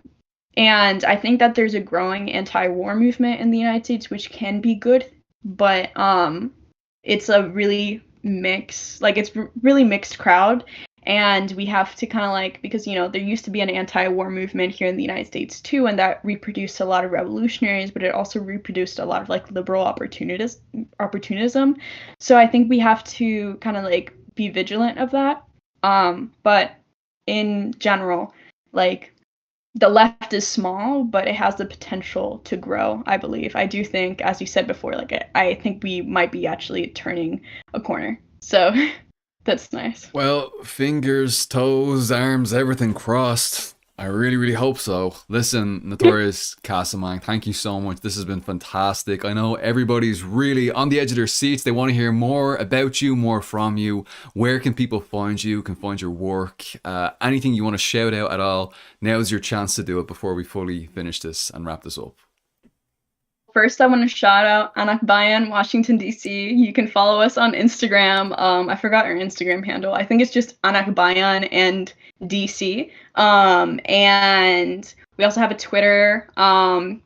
and I think that there's a growing anti-war movement in the United States, which can be good, but it's a really really mixed crowd, and we have to kind of like because there used to be an anti-war movement here in the United States too, and that reproduced a lot of revolutionaries, but it also reproduced a lot of like liberal opportunism. So I think we have to kind of like be vigilant of that. But in general, like the left is small, but it has the potential to grow, I believe. I do think, as you said before, like I think we might be actually turning a corner. So that's nice. Well, fingers, toes, arms, everything crossed. I really, really hope so. Listen, Notorious Kasamang, thank you so much. This has been fantastic. I know everybody's really on the edge of their seats. They want to hear more about you, more from you. Where can people find you? Can find your work? Anything you want to shout out at all? Now's your chance to do it before we fully finish this and wrap this up. First, I want to shout out Anakbayan, Washington, D.C. You can follow us on Instagram. I forgot our Instagram handle. I think it's just Anakbayan and DC. And we also have a Twitter,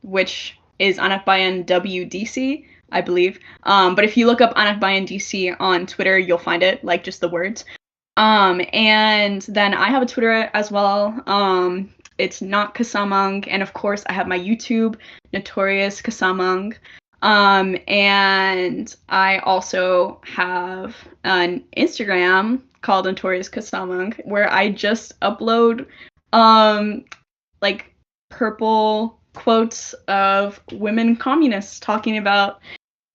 which is Anakbayan WDC. I believe. But if you look up Anakbayan DC on Twitter, you'll find it, like just the words. And then I have a Twitter as well. It's not Kasamang, and of course I have my YouTube, Notorious Kasamang. And I also have an Instagram called Notorious Kasamang, where I just upload like purple quotes of women communists talking about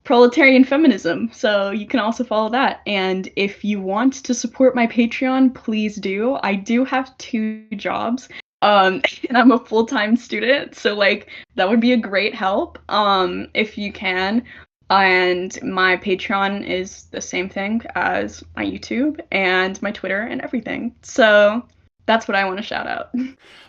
proletarian feminism. So you can also follow that. And if you want to support my Patreon, please do. I do have 2 jobs. And I'm a full-time student, so like that would be a great help if you can. And my Patreon is the same thing as my YouTube and my Twitter and everything. So that's what I want to shout out.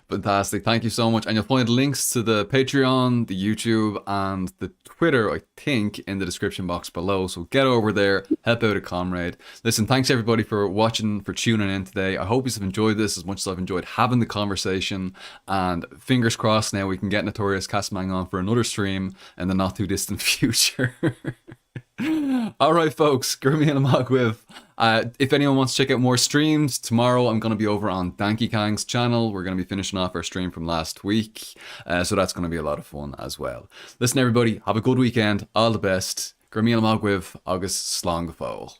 Fantastic. Thank you so much. And you'll find links to the Patreon, the YouTube, and the Twitter, I think, in the description box below. So get over there, help out a comrade. Listen, thanks everybody for watching, for tuning in today. I hope you've enjoyed this as much as I've enjoyed having the conversation. And fingers crossed now we can get Notorious Kasamang on for another stream in the not too distant future. All right, folks. Gurmian Magwiv. If anyone wants to check out more streams, tomorrow I'm going to be over on Danky Kang's channel. We're going to be finishing off our stream from last week. So that's going to be a lot of fun as well. Listen, everybody, have a good weekend. All the best. Gurmian Magwiv, August Slong the Foal.